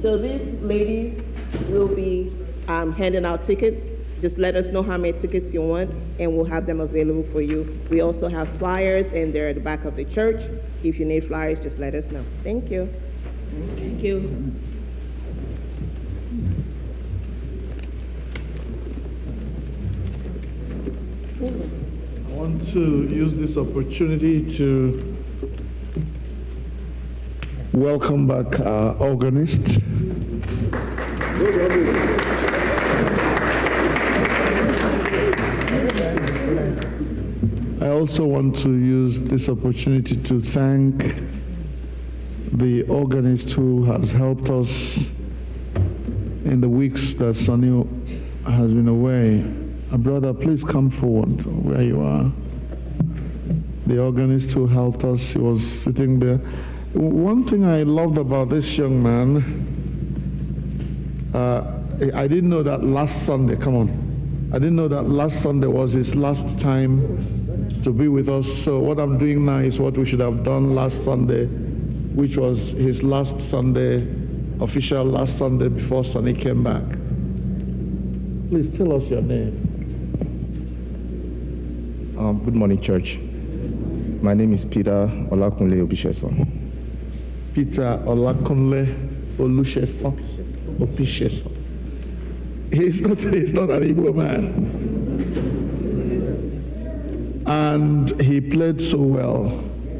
So these ladies will be handing out tickets. Just let us know how many tickets you want, and we'll have them available for you. We also have flyers, and they're at the back of the church. If you need flyers, just let us know. Thank you. Thank you. I want to use this opportunity to welcome back our organist. I also want to use this opportunity to thank the organist who has helped us in the weeks that Sonny has been away. Brother, please come forward where you are. The organist who helped us, he was sitting there. One thing I loved about this young man, I didn't know that last Sunday, come on. I didn't know that last Sunday was his last time to be with us. So what I'm doing now is what we should have done last Sunday, which was his last Sunday, official last Sunday before Sonny came back. Please tell us your name. Good morning, church. My name is Peter Olakunle Obisheson. Peter Olakunle Obisheson. He's not an Igbo man. And he played so well,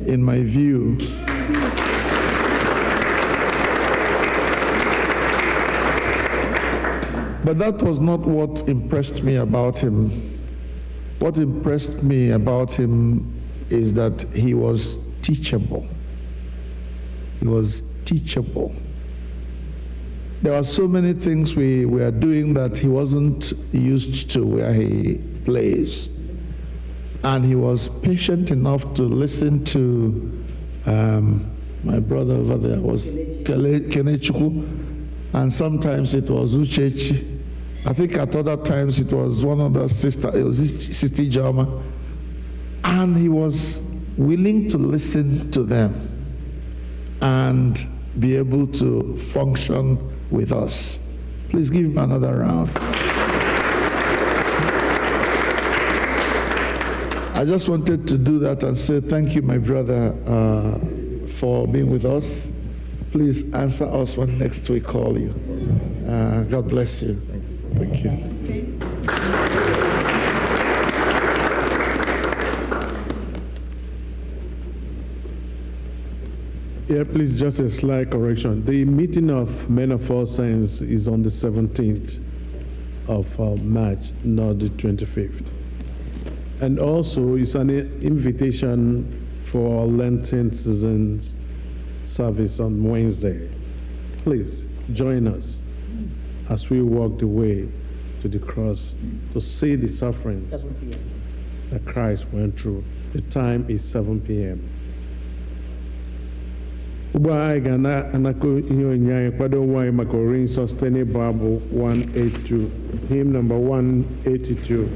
in my view. But that was not what impressed me about him. What impressed me about him is that he was teachable. He was teachable. There are so many things we were doing that he wasn't used to where he plays. And he was patient enough to listen to my brother over there was Kenechukwu, and sometimes it was Uchechi. I think at other times it was one of the sister, it was Sister Jama. And he was willing to listen to them and be able to function with us. Please give him another round. I just wanted to do that and say thank you, my brother, for being with us. Please answer us when next we call you. God bless you. Thank you. Yeah, please, just a slight correction. The meeting of Men of All Saints is on the 17th of March, not the 25th. And also, it's an invitation for our Lenten Seasons service on Wednesday. Please join us as we walk the way to the cross to see the suffering that Christ went through. The time is 7 p.m. Ugbu a anyị ga na-anakọ ihe onyinye anyị kwado nwa anyị maka oriri nsọ site n'ịbụ abụ 182, hymn number 182.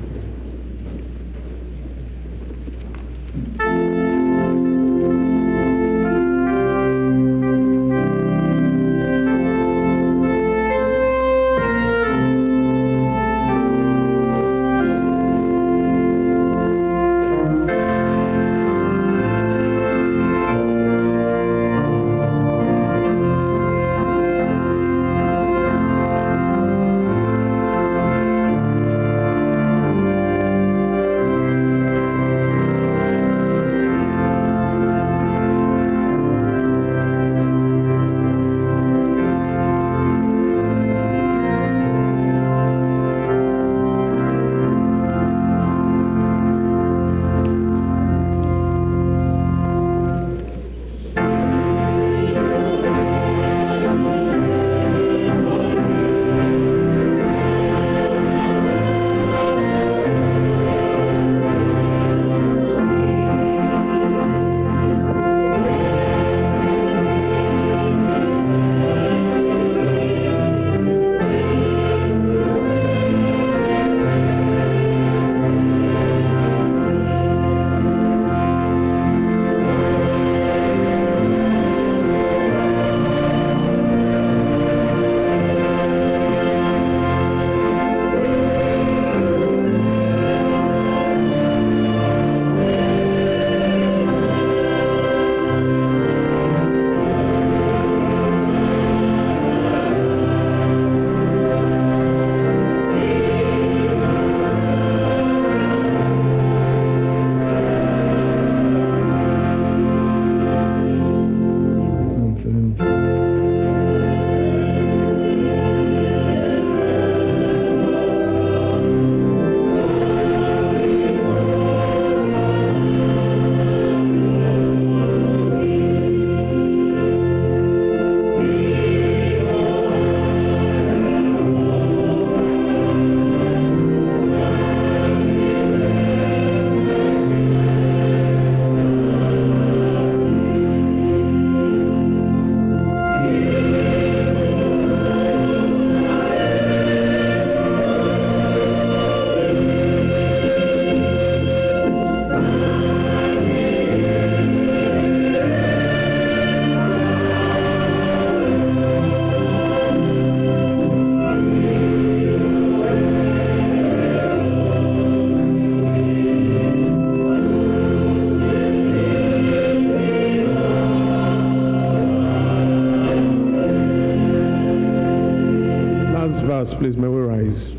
last verse, please. May we rise?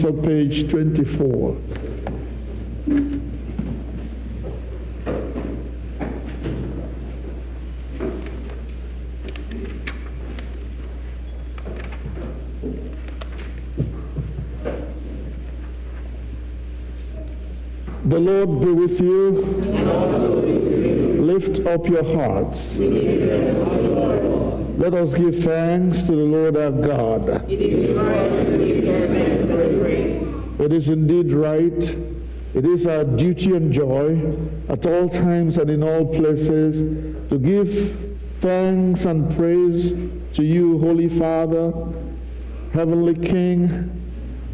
of page 24. The Lord be with you. And also with you. Lift up your hearts. Let us give thanks to the Lord our God. It is right to give thanks and praise. It is indeed right. It is our duty and joy at all times and in all places to give thanks and praise to you, Holy Father, Heavenly King,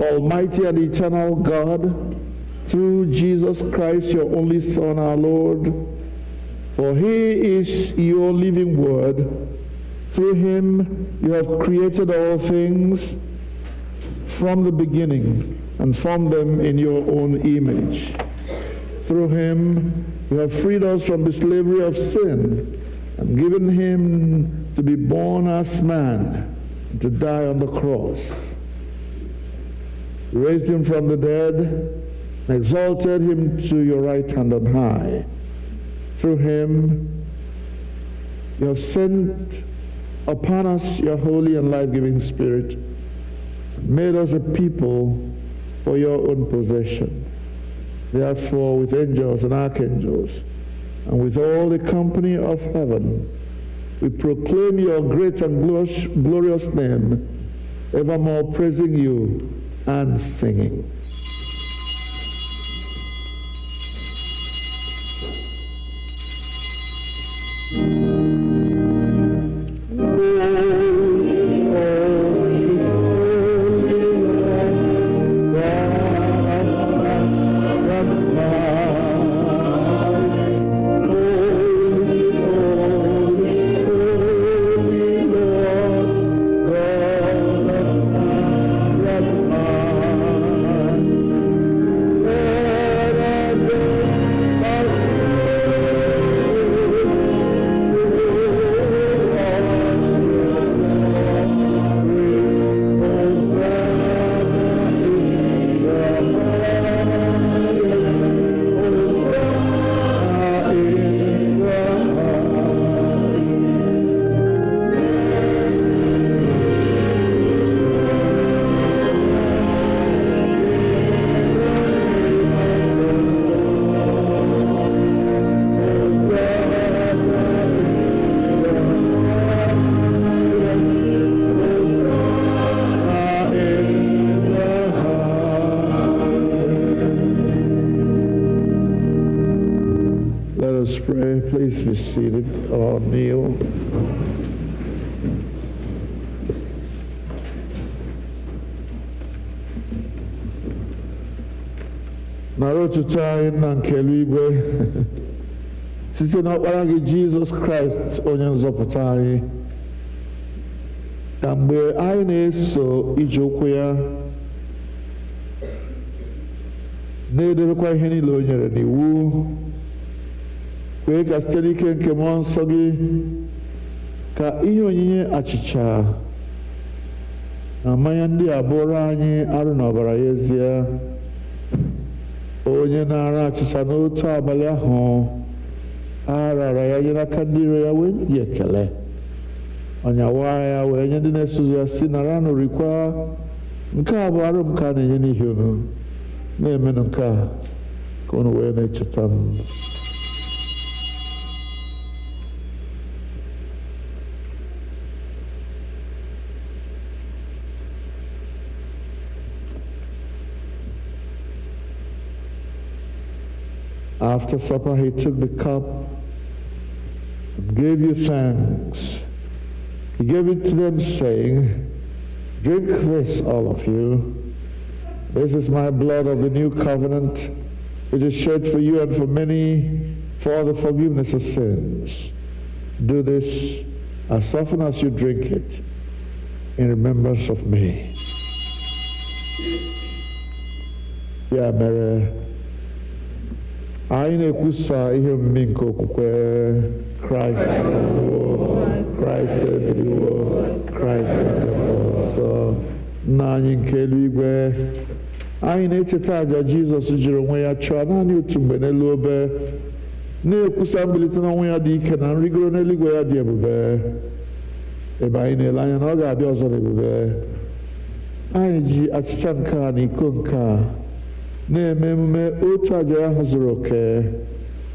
Almighty and eternal God, through Jesus Christ, your only Son, our Lord. For he is your living word. Through him you have created all things from the beginning and formed them in your own image. Through him you have freed us from the slavery of sin and given him to be born as man and to die on the cross. You raised him from the dead and exalted him to your right hand on high. Through him you have sent upon us your holy and life-giving Spirit, and made us a people for your own possession. Therefore, with angels and archangels, and with all the company of heaven, we proclaim your great and glorious name, evermore praising you and singing. us pray. Please be seated or kneel. Nara otuto anyị nna nke eluigwe site n'ọkpara gị Jizọs Kraịst onye nzọpụta anyị, ka mgbe anyị na-eso ije ụkwụ ya na-edebekwa ihe niile o nyere n'iwu, kwee ka site n'ike nke mmụọ nsọ gị ka ihe onyinye achịcha na mmanya ndị a bụrụ anyị arụ na ọbara ya ezie. Onye na-ara achịcha n'otu abalị ahụ a rara ya nye n'aka ndị iro ya wee nye gị ekele, ọnyawa ya wee nye ndị na-eso ụzọ ya si nara nụrịkwa, nke a bụ arụ m ka a na-enye n'ihi unu, na-emenụ nke a ka unu wee na-echeta m. After supper, he took the cup and gave you thanks. He gave it to them, saying, "Drink this, all of you. This is my blood of the new covenant, which is shed for you and for many for the forgiveness of sins. Do this as often as you drink it in remembrance of me." Ya mere, anyị na-ekwusa ihe omimi nke okwukwe Kraịst ebiliwo, Kraịst ebiliwo, Kraịst ebiliwo ọzọ. Nna anyị nke eluigwe, anyị na-echeta àjà Jizọs jiri onwe ya chụọ naanị otu mgbe n'elu obe, na-ekwusa mbilite n'ọnwụ ya dị ike na nrịgoro n'eluigwe ya dị ebube, ebe anyị na-ele anya na ọ ga-abịa ọzọ n'ebube. Anyị ji achịcha nke a na iko nke a na-eme emume otu àjà ahụ zuru oke,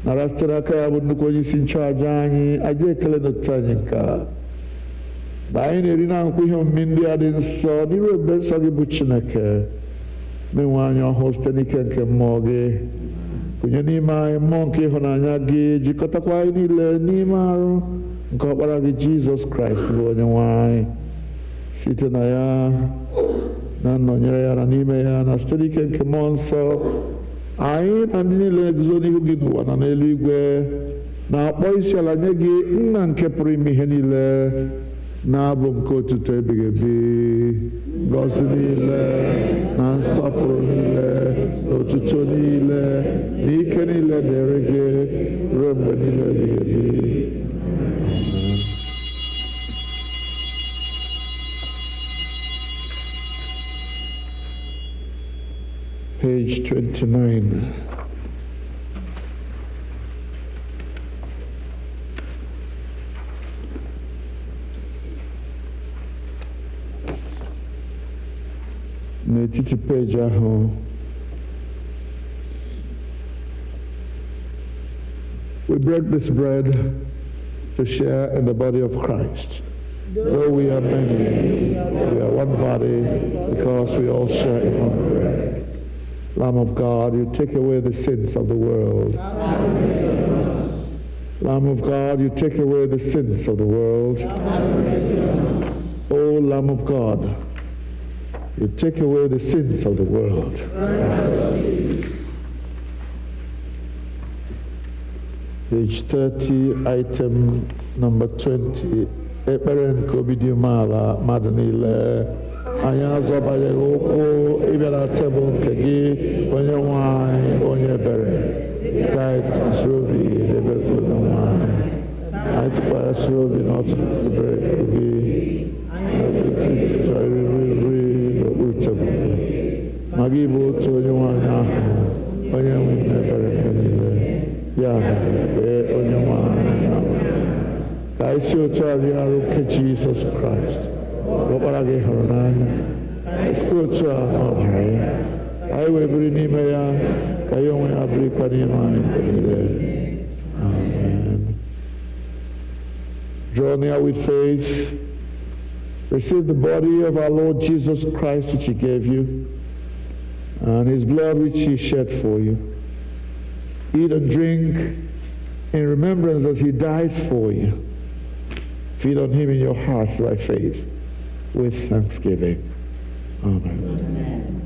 nara site n'aka ya bụ nnukwu onye isi nchụàjà anyị aja ekele n'otuto anyị nke a. Mgbe anyị na-eri na-aṅụkwa ihe omimi ndị a dị nsọ n'iru ebube nsọ gị bụ Chineke, menwe anyị ọhụụ site n'ike nke mmụọ gị, kụnye n'ime anyị mmụọ nke ịhụnanya gị, jikọtakwa anyị niile n'ime arụ nke ọkpara gị Jizọs Kraịst bụ onye nwe anyị, site na ya na nnọnyere ya na n'ime ya na site n'ike nke mmụọ nsọ, anyị na ndị niile na-eguzo n'ihu gị n'ụwa na n'eluigwe na-akpọ isi ala nye gị, nna nke pụrụ ime ihe niile, na-abụ nke otuto ebighị ebi, ngọzi niile na nsọpụrụ niile na otuto niile na ike niile dịrị gị ruo mgbe niile ebighị ebi. Page 29. N'etiti peji ahụ, we break this bread to share in the body of Christ. Though we are many, we are one body because we all share in one bread. Lamb of God, you take away the sins of the world. Lamb of God, you take away the sins of the world. O Lamb of God, you take away the sins of the world. Page 30, item number 20. Ekpere nke obi dị umeala mmadụ niile, anyị azọbanyeghị ụkwụ ịbịara tebụl nke gị, onye nwe anyị, onye ebere, ka anyị tụkwasịrị obi n'ebere onye nwe anyị. Anyị tụkwasịrị obi n'ọtụtụ ebere gị, chọrọ iri n'okpuru tebụl gị. Ma gị bụ otu onye nwe anyị ahụ, onye nwe ebere mgbe niile, ya mere kpee onye nwe anyị ahụ. Ka anyị si otu a bịa arụ nke Jizọs Kraịst, ọkpara gị hụrụ n'anya, sikwa otu a n'ọbara ya, anyị wee biri n'ime ya, ka ya onwe ya birikwa n'ime anyị mgbe niile. Amen. Draw near with faith. Receive the body of our Lord Jesus Christ which he gave you, and his blood which he shed for you. Eat and drink in remembrance that he died for you. Feed on him in your hearts by faith with thanksgiving. Amen.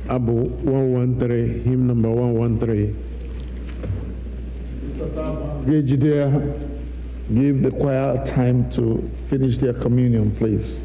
Abu 113, hymn number 113. Give the choir time to finish their communion, please.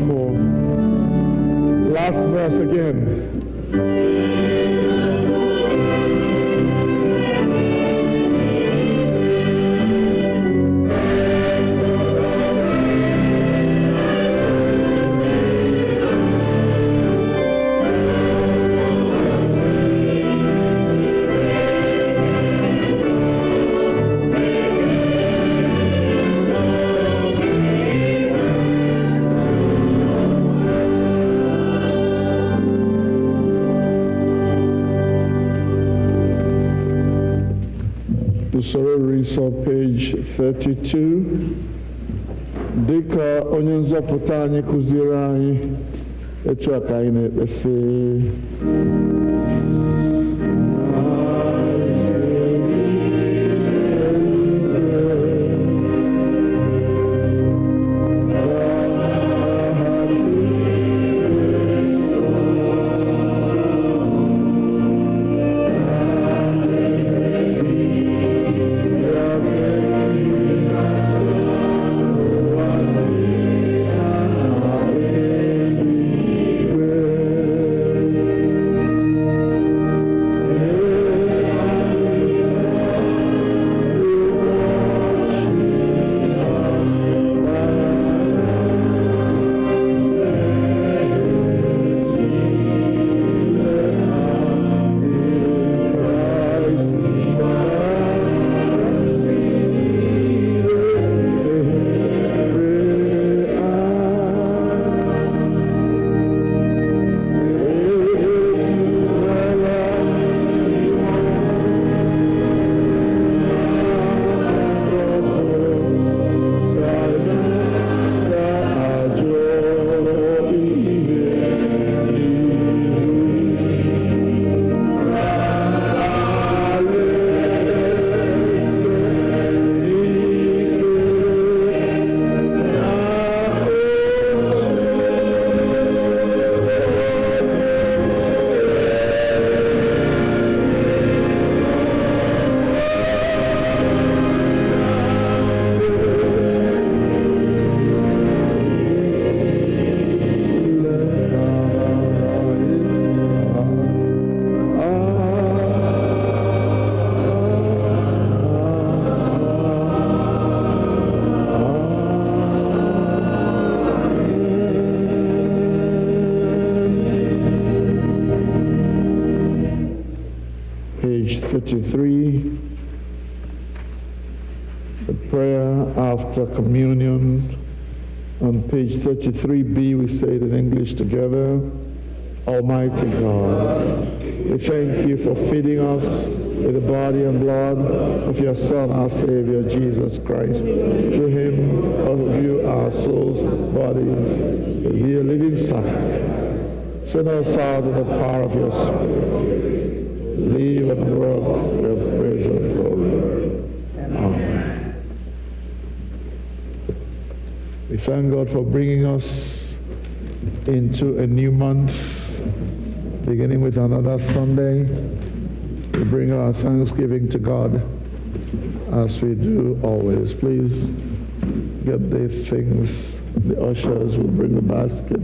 4. Last verse again. Usoro Riso, page 32. Dịka onye nzọpụta anyị kụziere anyị, etu a ka anyị na-ekpesi. Page 33, the prayer after communion. On page 33b, we say it in English together. Almighty God, we thank you for feeding us with the body and blood of your Son, our Savior, Jesus Christ. Through him, of you, our souls, bodies, will be a living sacrifice. Send us out in the power of your Spirit. Live and work your praise and glory. Amen. We thank God for bringing us into a new month, beginning with another Sunday. We bring our thanksgiving to God as we do always. Please get these things. The ushers will bring the basket.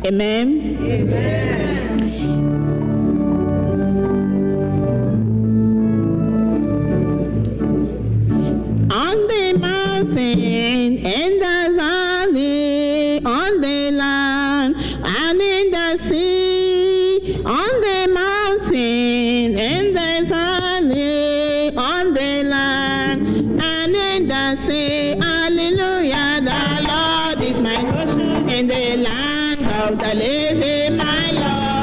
Amen. Amen. On the mountain, in the valley, on the land, and in the sea, on the mountain, in the valley, on the land, and in the sea. Hallelujah, the Lord is my portion in the land of the living, my Lord.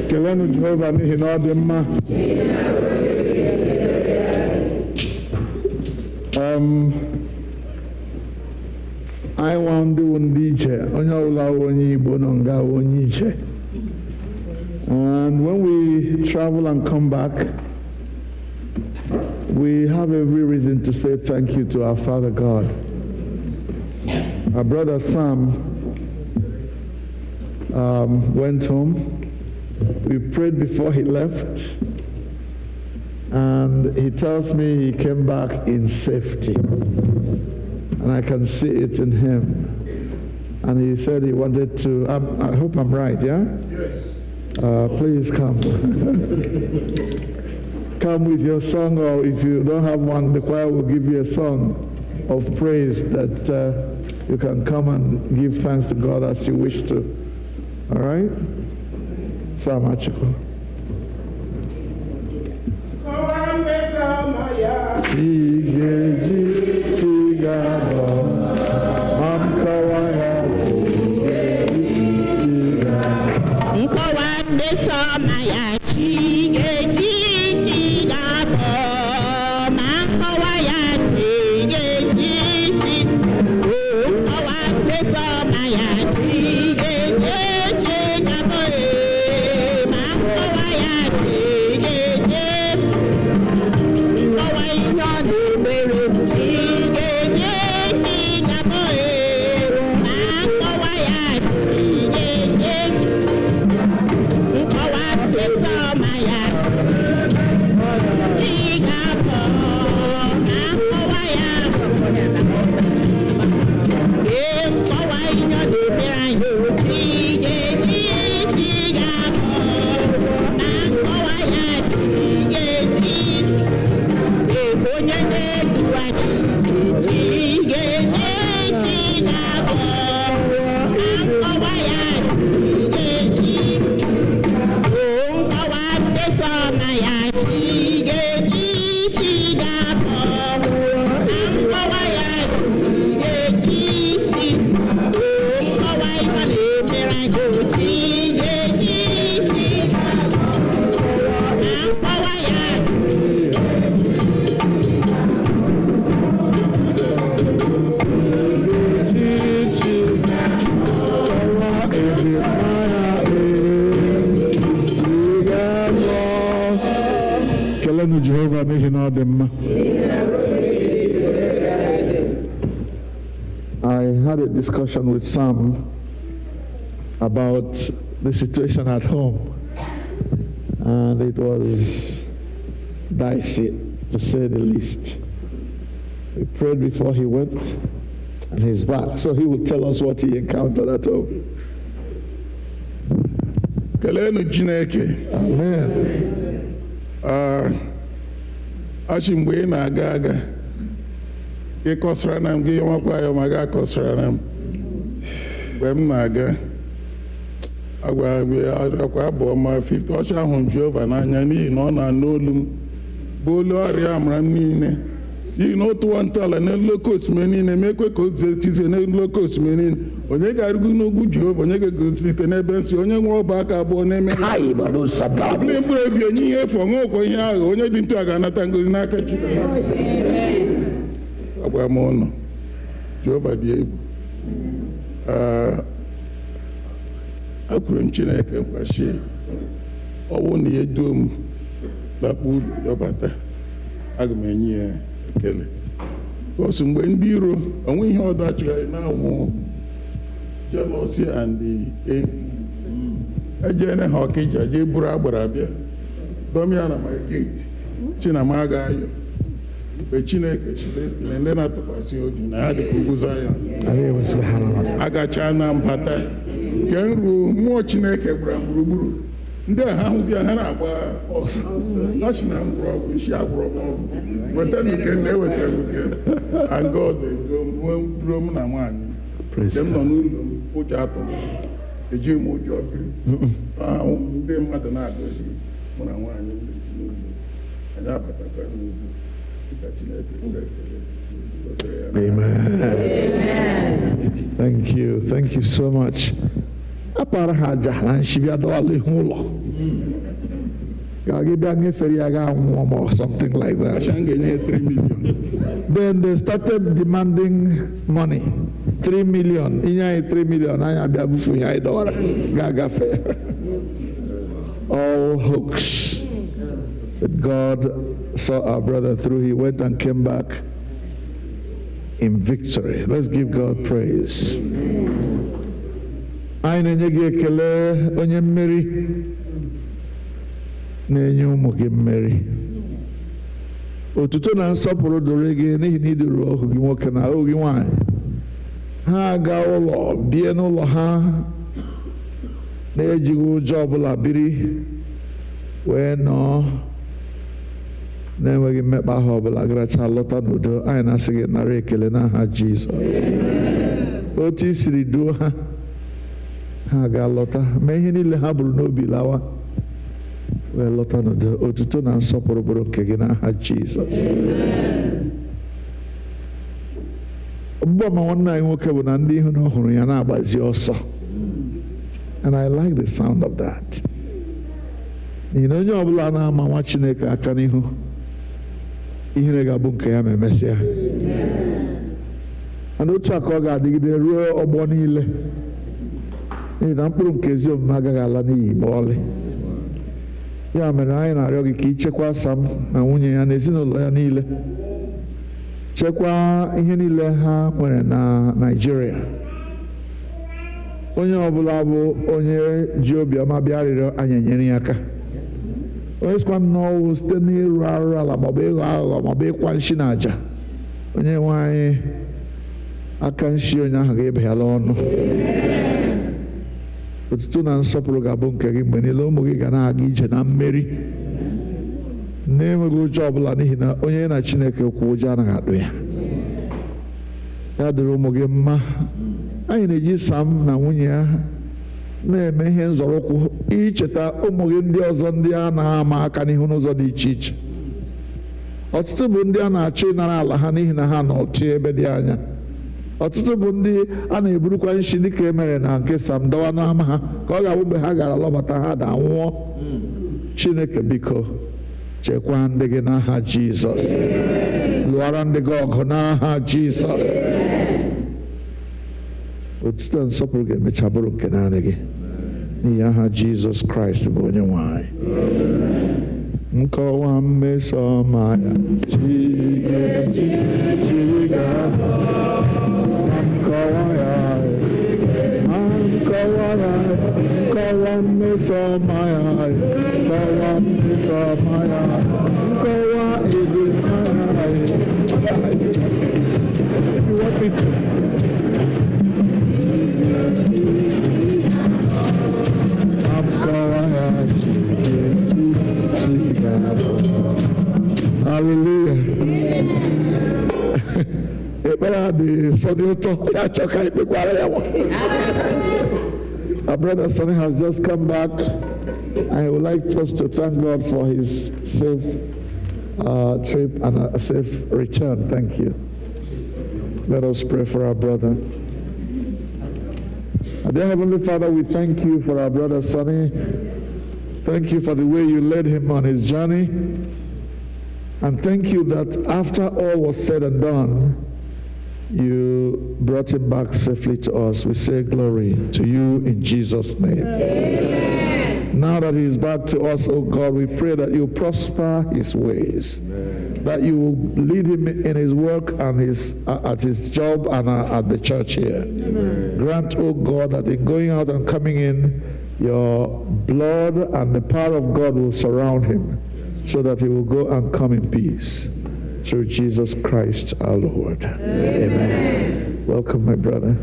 Kelenu Jehova n'ihi na ọ dị mma. Anyị nwa ndị wụ ndị iche, onye ọbụla wụ onye Igbo nọ nga wụ onye iche. And when we travel and come back, we have every reason to say thank you to our Father God. Our brother Sam went home. We prayed before he left, and he tells me he came back in safety, and I can see it in him. And he said he wanted to, I hope I'm right, yeah? Yes. Please come. Come with your song, or if you don't have one, the choir will give you a song of praise that you can come and give thanks to God as you wish to. All right? Samachiko. I had a discussion with Sam about the situation at home, and it was dicey, to say the least. We prayed before he went, and he's back, so he will tell us what he encountered at home. Amen. Achị mgbe ị na-aga aga ịkọsara na m gị nwakwa ya ma ga-akọsara na m mgbe m na-aga agwa Abu-Ọma 50 ọcha ahụ Jehova n'anya n'ihi na ọ na-anụ olu m bụ olu ọrịa amara m niile n'ihi na o tụwa ntọala n'elu oke osimiri niile mekwe ka o zetizie n'elu oke osimiri niile onye ga-arịgo n'ugwu Jehova onye ga-egosite n'ebe nsọ onye nwere ọba aka abụọ na-eme ndị mkpụrụ obi onye ihe efu ọṅụ ọkwa ihe ahụ onye dị ntụ a ga-anata ngozi n'aka Chineke. Agwa m ụnụ Jehova dị egwu. Akwụrụ m Chineke mkpachi ọwụ na ya duo m lakpu yọbata aga m enye ya ekele gosi mgbe ndị iro onwe ihe ọdachịghị na-anwụ jealousy and the envy ejene ha Ọkịja jee buru agbara bịa dọmịa na my gate Chinamaga ayọ mgbe Chineke chidestine ndị na-atụkwasị obi na ha dịka ugwu Zayọn agacha na mbata nke nru mmụọ Chineke gbara gburugburu ndị a ha hụzi ha na-agba ọsọ ọchị na mkpụrụ isi agwụrụ ọgwụ weta nke na-eweta nke and God ruo m na nwaanyị mgbe m nọ n'ụlọ m ụjọ atọ eji m ụjọ biri ndị mmadụ na-agọzi mụ na nwaanyị n'ụlọ anyị abatakwa n'ugwu dịka Chineke. Amen. Thank you so much. apara ha aja na nshibia dọọla ihu ụlọ ga-agịbịa nyefere ya ga anwụọ or something like that. Asha ga-enye 3 million. Then they started demanding money. 3 million. Inye anyị 3 million, anyị abịa bufu ya anyị dọwara ga-agafe. All hoax. But God saw our brother through. He went and came back in victory. Let's give God praise. Anyị na-enye gị ekele onye mmeri na-enye ụmụ gị mmeri. Otuto na nsọpụrụ doro gị n'ihi na iduru ohu gị nwoke na ohu gị nwanyị. Ha aga ụlọ bie n'ụlọ ha na-ejighị ụjọ ọbụla biri wee nọọ na-enweghị mmekpa ahụ ọbụla garacha lọta n'udo. Anyị na-asị gị nara ekele n'aha Jizọs. Otu i siri duo ha, ha ga-alọta ma ihe niile ha bụrụ n'obi lawa wee lọta n'udo. Otuto na nsọpụrụ bụrụ nke gị n'aha Jizọs. Ọbụbọma nwanne anyị nwoke bụ na ndị ihu na ọhụrụ ya na-agbazi ọsọ. And I like the sound of that. N'ihi na onye ọbụla na-ama nwa Chineke aka n'ihu, ihere ga-abụ nke ya ma emesịa. And otu a ka ọ ga-adịgide ruo ọgbọ niile. N'ihi na mkpụrụ nke ezi omume agaghị ala n'iyi ma ọlị. Ya mere anyị na-arịọ gị ka ichekwa Sam na nwunye ya na ezinụlọ ya niile. Chekwaa ihe niile ha nwere na Naịjirịa. Onye ọbụla bụ onye ji obiọma bịa rịọrọ anyị enyere ya aka. Onye sikwa n'ọwụ site n'ịrụ arụ ala maọbụ ịghọ aghụghọ maọbụ ịkwa nshi na aja, onye nwe anyị aka nshi onye ahụ ga-ebeghela ọnụ. Otuto na nsọpụrụ ga-abụ nke gị mgbe niile. Ụmụ gị ga na-aga ije na mmeri na-enweghị ụjọ ọbụla n'ihi na onye na Chineke kwụ ụjọ anaghị atụ ya. Ya dịrị ụmụ gị mma. Anyị na-eji Sam na nwunye ya na-eme ihe nzọrọụkwụ icheta ụmụ gị ndị ọzọ ndị a na-ama aka n'ihu n'ụzọ dị iche iche. Ọtụtụ bụ ndị a na-achọ ịnara ala ha n'ihi na ha nọ otu ebe dị anya. Ọtụtụ bụ ndị a na-eburukwa nshi dịka e mere na nke Sam dọwa n'ama ha ka ọ ga-abụ mgbe ha gara lọbata ha da nwụọ. Chineke biko chekwaa ndị gị n'aha Jizọs. Lụọra ndị gị ọgụ n'aha Jizọs. Otuto nsọpụrụ ga-emecha bụrụ nke naanị gị n'ihi aha Jizọs Kraịst bụ onye nwe anyị. Nkọwa mmeso ọma ya nkọwa mmeso ọma ya nkọwa mmeso ọma ya nkọwa ịdị mma ya. If you want me to Hallelujah. Our brother Sonny has just come back. I would like just to thank God for his safe trip and a safe return. Thank you. Let us pray for our brother. Dear Heavenly Father, we thank you for our brother Sonny. Thank you for the way you led him on his journey. And thank you that after all was said and done, you brought him back safely to us. We say glory to you in Jesus' name. Amen. Now that he is back to us, oh God, we pray that you prosper his ways. Amen. That you will lead him in his work and at his job and at the church here. Amen. Grant, oh God, that in going out and coming in, your blood and the power of God will surround him so that he will go and come in peace. Through Jesus Christ our Lord. Amen. Amen. Welcome, my brother.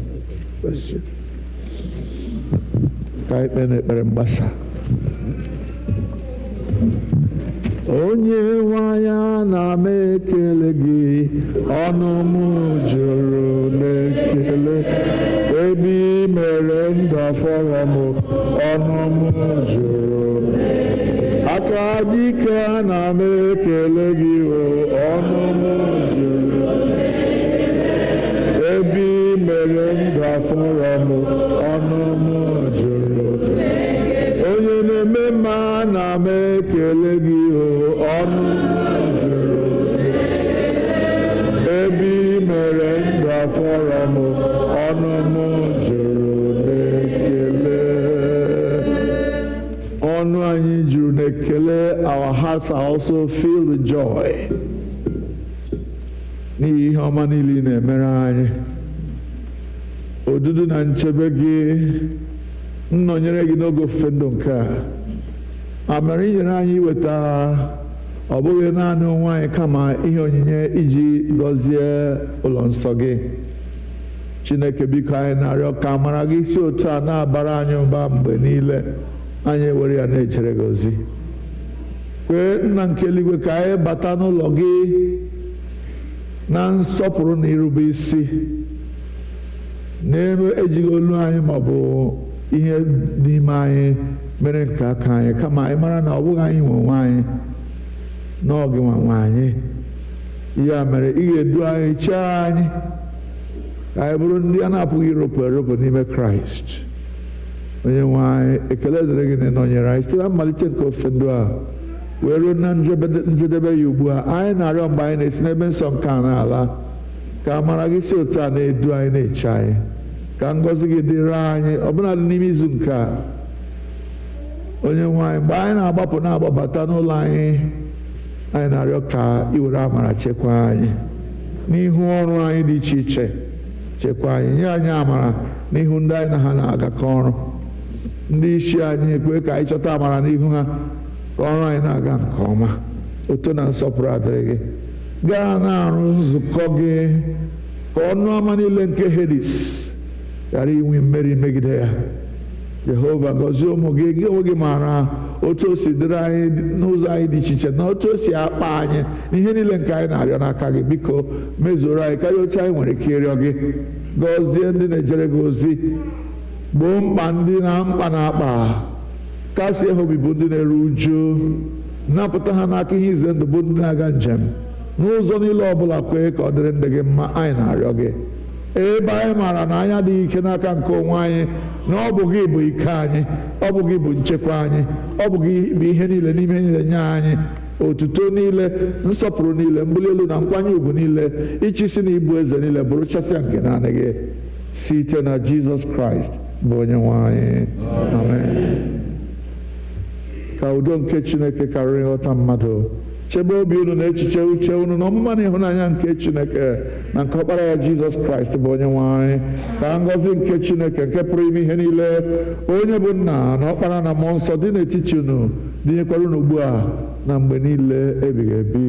Bless you. Onye nwanya na m ekele gị, ọnụ m juru n'ekele. Ebe I mere ndụ afọrọ m, ọnụ m juru. Aka dike na m ekele gị, ọnụ m juru. Ebe I mere ndụ afọrọ m, ọnụ m juru. na-eme mma na m ekele gị ọnụ ebe ị mere ndụ afọrọ m ọnụ m juru n'ekele ọnụ anyị juru n'ekele. Our hearts are also filled with joy n'ihi ihe ọma niile ị na-emere anyị. Odudu na nchebe gị nnọnyere gị n'oge ofufe ndụ nke a amara inyere anyị iweta ọ bụghị naanị onwe anyị kama ihe onyinye iji gọzie ụlọ nsọ gị. Chineke biko anyị na-arịọ ka amara gị si otu a na-abara anyị mba mgbe niile anyị ewere ya na-echere gị ozi. Kwee nna nke eluigwe ka anyị bata n'ụlọ gị na nsọpụrụ na irube isi n'elu ejighị olu anyị maọbụ ihe n'ime anyị mere nke aka anyị, kama anyị mara na ọ bụghị anyị nwe onwe anyị na ọ gị nwe anyị. Ya mere ị ga-edu anyị, chee anyị ka anyị bụrụ ndị a na-apụghị iropụ n'ime Kraịst. Onye nwe anyị, ekele dịrị gị na ịnọnyere anyị site na mmalite nke ofufe ndụ a wee ruo na njedebe ya ugbu a. Anyị na-arịọ mgbe anyị na-esi n'ebe nsọ nke a na-ala ka amara gị si otu a na-edu anyị, na-eche anyị, ka ngọzi gị dịrị anyị ọbụna dị n'ime izu nke a. Onye nwe anyị, mgbe anyị na-agbapụ na-agbabata n'ụlọ anyị, anyị na-arịọ ka ị were amara chekwaa anyị n'ihu ọrụ anyị dị iche iche. Chekwaa anyị, nye anyị amara n'ihu ndị anyị na ha na-agakọ ọrụ. Ndị isi anyị ekwe ka anyị chọta amara n'ihu ha ka ọrụ anyị na-aga nke ọma. Oto na nsọpụrụ adịrị gị. Gaa na-arụ nzukọ gị ka ọnụ ọma niile nke Hedis ghara inwe mmeri megide ya. Jehova, gọzie ụmụ gị. Gị onwe gị maara otu o si dịrị anyị n'ụzọ anyị dị iche iche na otu o si akpa anyị n'ihe niile nke anyị na-arịọ n'aka gị. Biko mezuoro anyị karịa otu anyị nwere ike ịrịọ gị. Gọzie ndị na-ejere gị ozi, gboo mkpa ndị na mkpa na-akpa, kasie ha obi bụ ndị na-eru uju, napụta ha n'aka ihe ize ndụ bụ ndị na-aga njem. N'ụzọ niile ọbụla kwee ka ọ dịrị ndị gị mma, anyị na-arịọ gị. Ebe anyị maara na anyị adịghị ike n'aka nke onwe anyị, na ọ bụ gị bụ ike anyị, ọ bụ gị bụ nchekwa anyị, ọ bụ gị bụ ihe niile n'ime niile nye anyị. Otuto niile, nsọpụrụ niile, mbuli elu na nkwanye ugwu niile, ịchịisi na ibu eze niile bụrụchasịa nke naanị gị, site na Jizọs Kraịst bụ onye nwe anyị. Amen. Ka udo nke Chineke karịrị nghọta mmadụ chebe obi unu na echiche uche unu na ọmụma na ịhụnanya nke Chineke na nke ọkpara ya Jizọs Kraịst bụ onye nwe anyị. Ka ngọzi nke Chineke nke pụrụ ime ihe niile, onye bụ Nna na Ọkpara na Mmụọ Nsọ dị n'etiti unu, dịnyekwara unu ugbu a na mgbe niile ebighị ebi.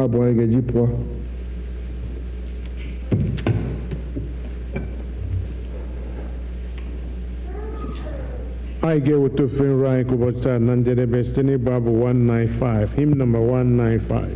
Abụọ anyị ga-eji pụọ. Anyị ga-eweta ofe nrọ anyị ka ụbọchị taa na njedebe site n'ịbụ abụ 195, hymn number 195.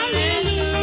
Hallelujah.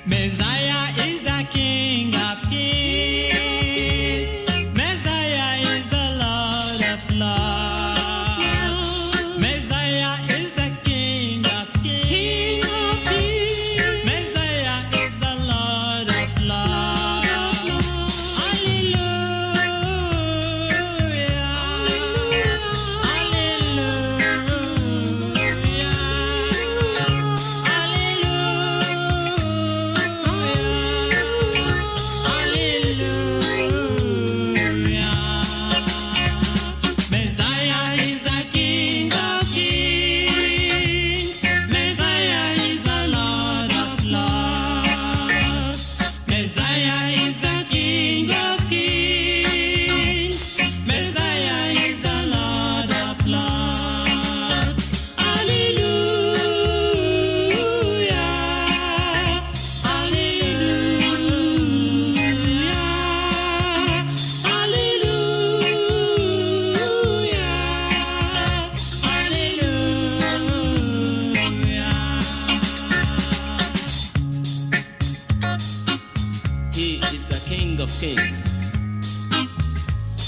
Messiah is the King of Kings. Messiah is the Lord of Lords. Messiah is the King of Kings. Messiah is the Lord of Lords. Hallelujah.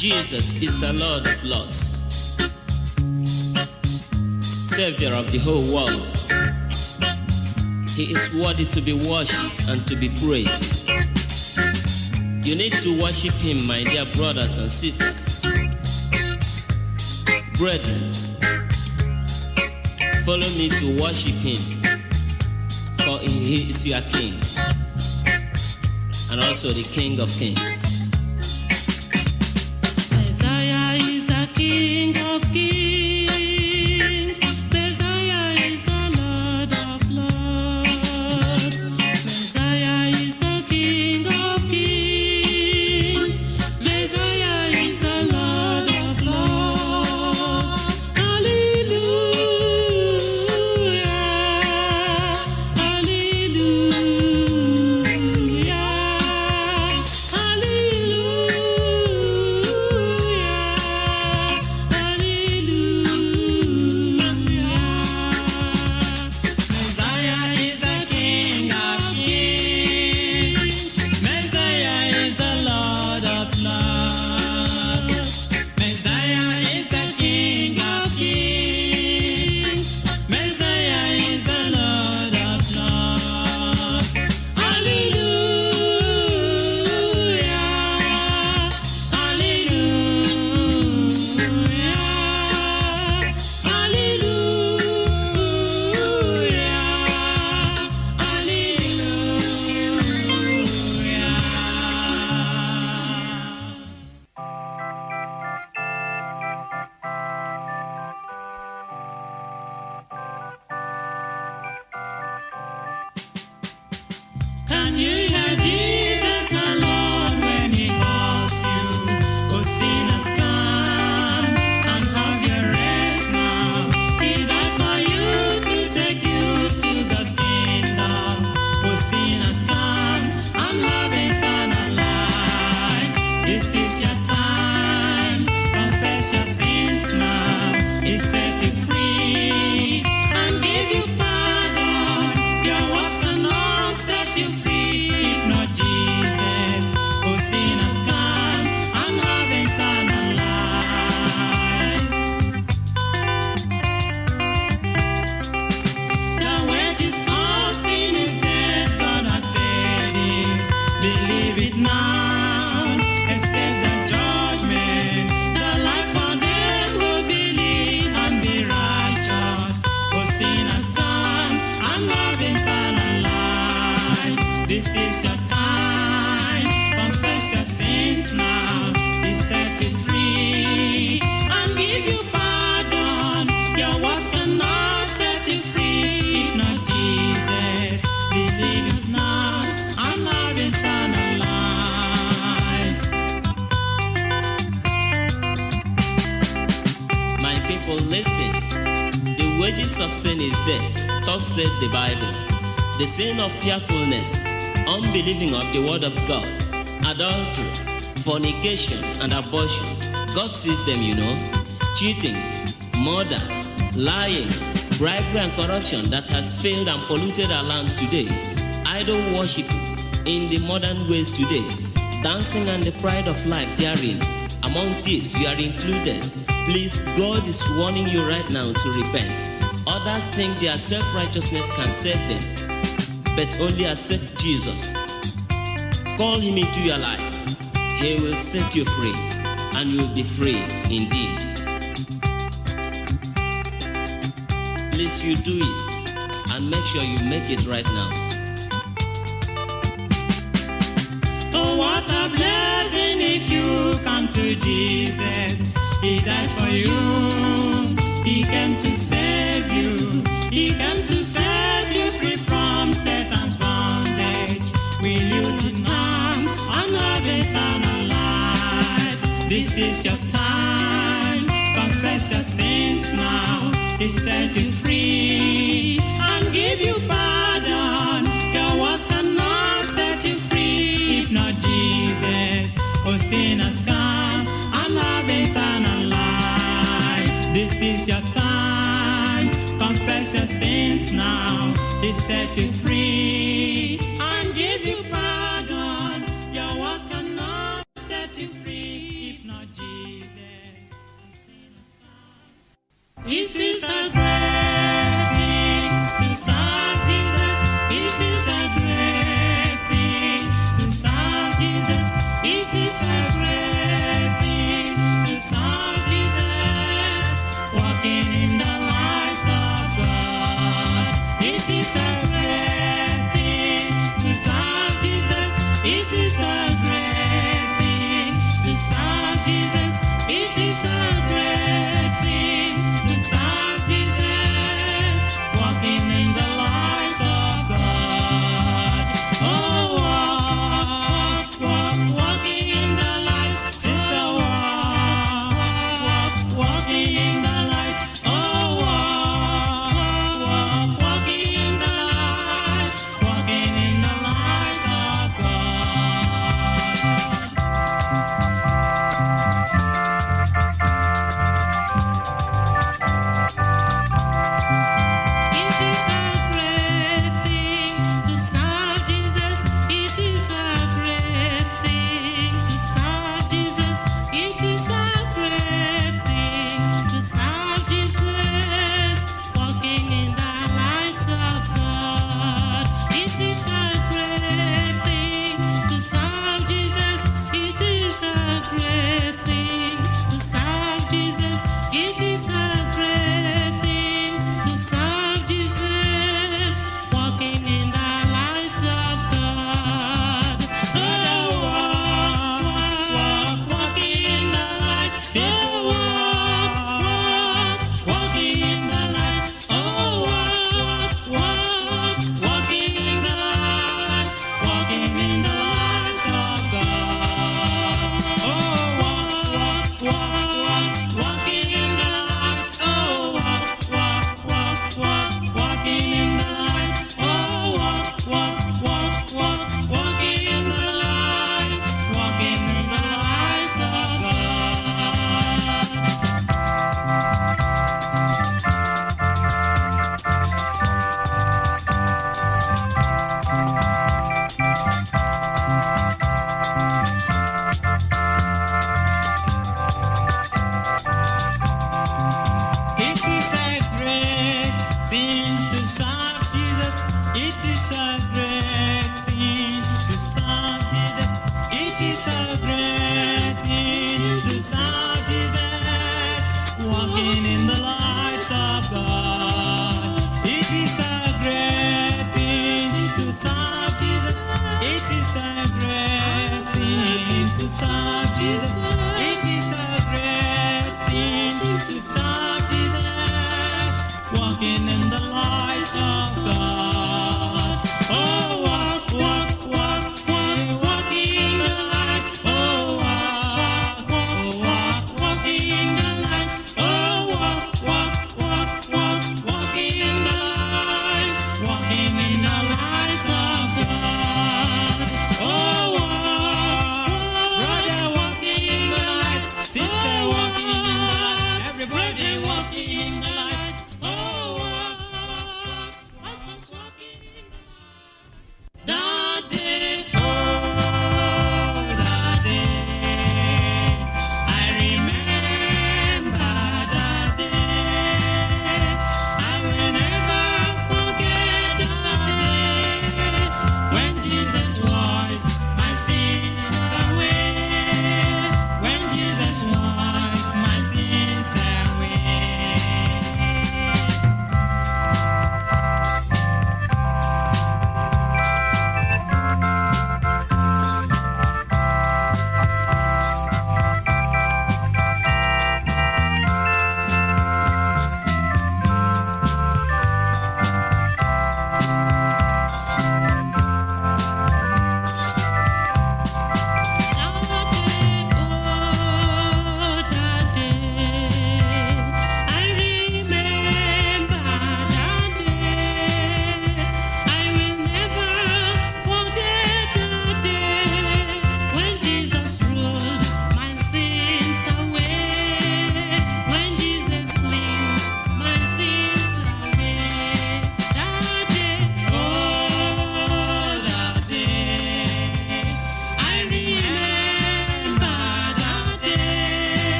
Jesus is the Lord of Lords, Savior of the whole world. He is worthy to be worshipped and to be praised. You need to worship Him, my dear brothers and sisters. Brethren, follow me to worship Him, for He is your King, and also the King of Kings. King of Kings, Messiah is the Lord of Lords. Messiah is the King of Kings, Messiah is the Lord of Lords. Hallelujah, hallelujah, Can you hear Jesus alone when He calls you? Oh, sinners, come and have your rest now. He died for you to take you to God's kingdom. Oh, sinners, come and have eternal life. This is your time. Confess your sins now. He set you free and give you pardon. Your words cannot set you free. If not Jesus, oh sinners, come and have eternal life. The wages of sin is death, God has said it. Believe it now, escape the judgment. The life for them who believe and be righteous. Oh sinners, come and have eternal life. This is your time, confess your sins now. He set you free and give you pardon. Your words cannot set you free. If not Jesus, believe it now and have eternal life. My people, listen. The wages of sin is death, thus said the Bible. The sin of fearfulness, unbelieving of the word of God, adultery, fornication, and abortion. God sees them, you know. Cheating, murder, lying, bribery, and corruption that has failed and polluted our land today. idol worship in the modern ways today, dancing and the pride of life therein. Among thieves, you are included. Please, God is warning you right now to repent. Others think their self-righteousness can save them, but only accept Jesus. Call him into your life. He will set you free, and you will be free indeed. Please, you do it, and make sure you make it right now. Oh, what a blessing if you come to Jesus. He died for you. He came to save you. He came to set you free from Satan's bondage. Will you lean on and have eternal life? This is your time. Confess your sins now. He set you free and give you pardon. Your words cannot set you free if not Jesus. Oh, sinners, come and have eternal life. This is your time. Confess your sins now. He set you free and give you pardon. Your words cannot set you free if not Jesus. Oh, sinners, come. It is a great thing to serve Jesus. It is a great thing to serve Jesus. It is a great thing to serve Jesus. Walking in the light of God. It is a great thing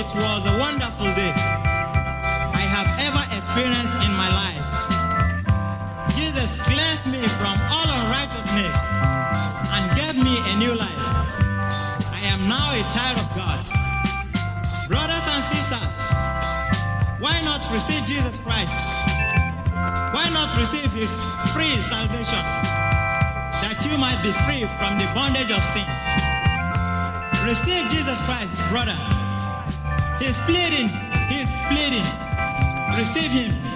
It was a wonderful day I have ever experienced in my life. Jesus cleansed me from all unrighteousness and gave me a new life. I am now a child of God. Brothers and sisters, why not receive Jesus Christ? Why not receive his free salvation, that you might be free from the bondage of sin? Receive Jesus Christ, brother. He's pleading. Receive him.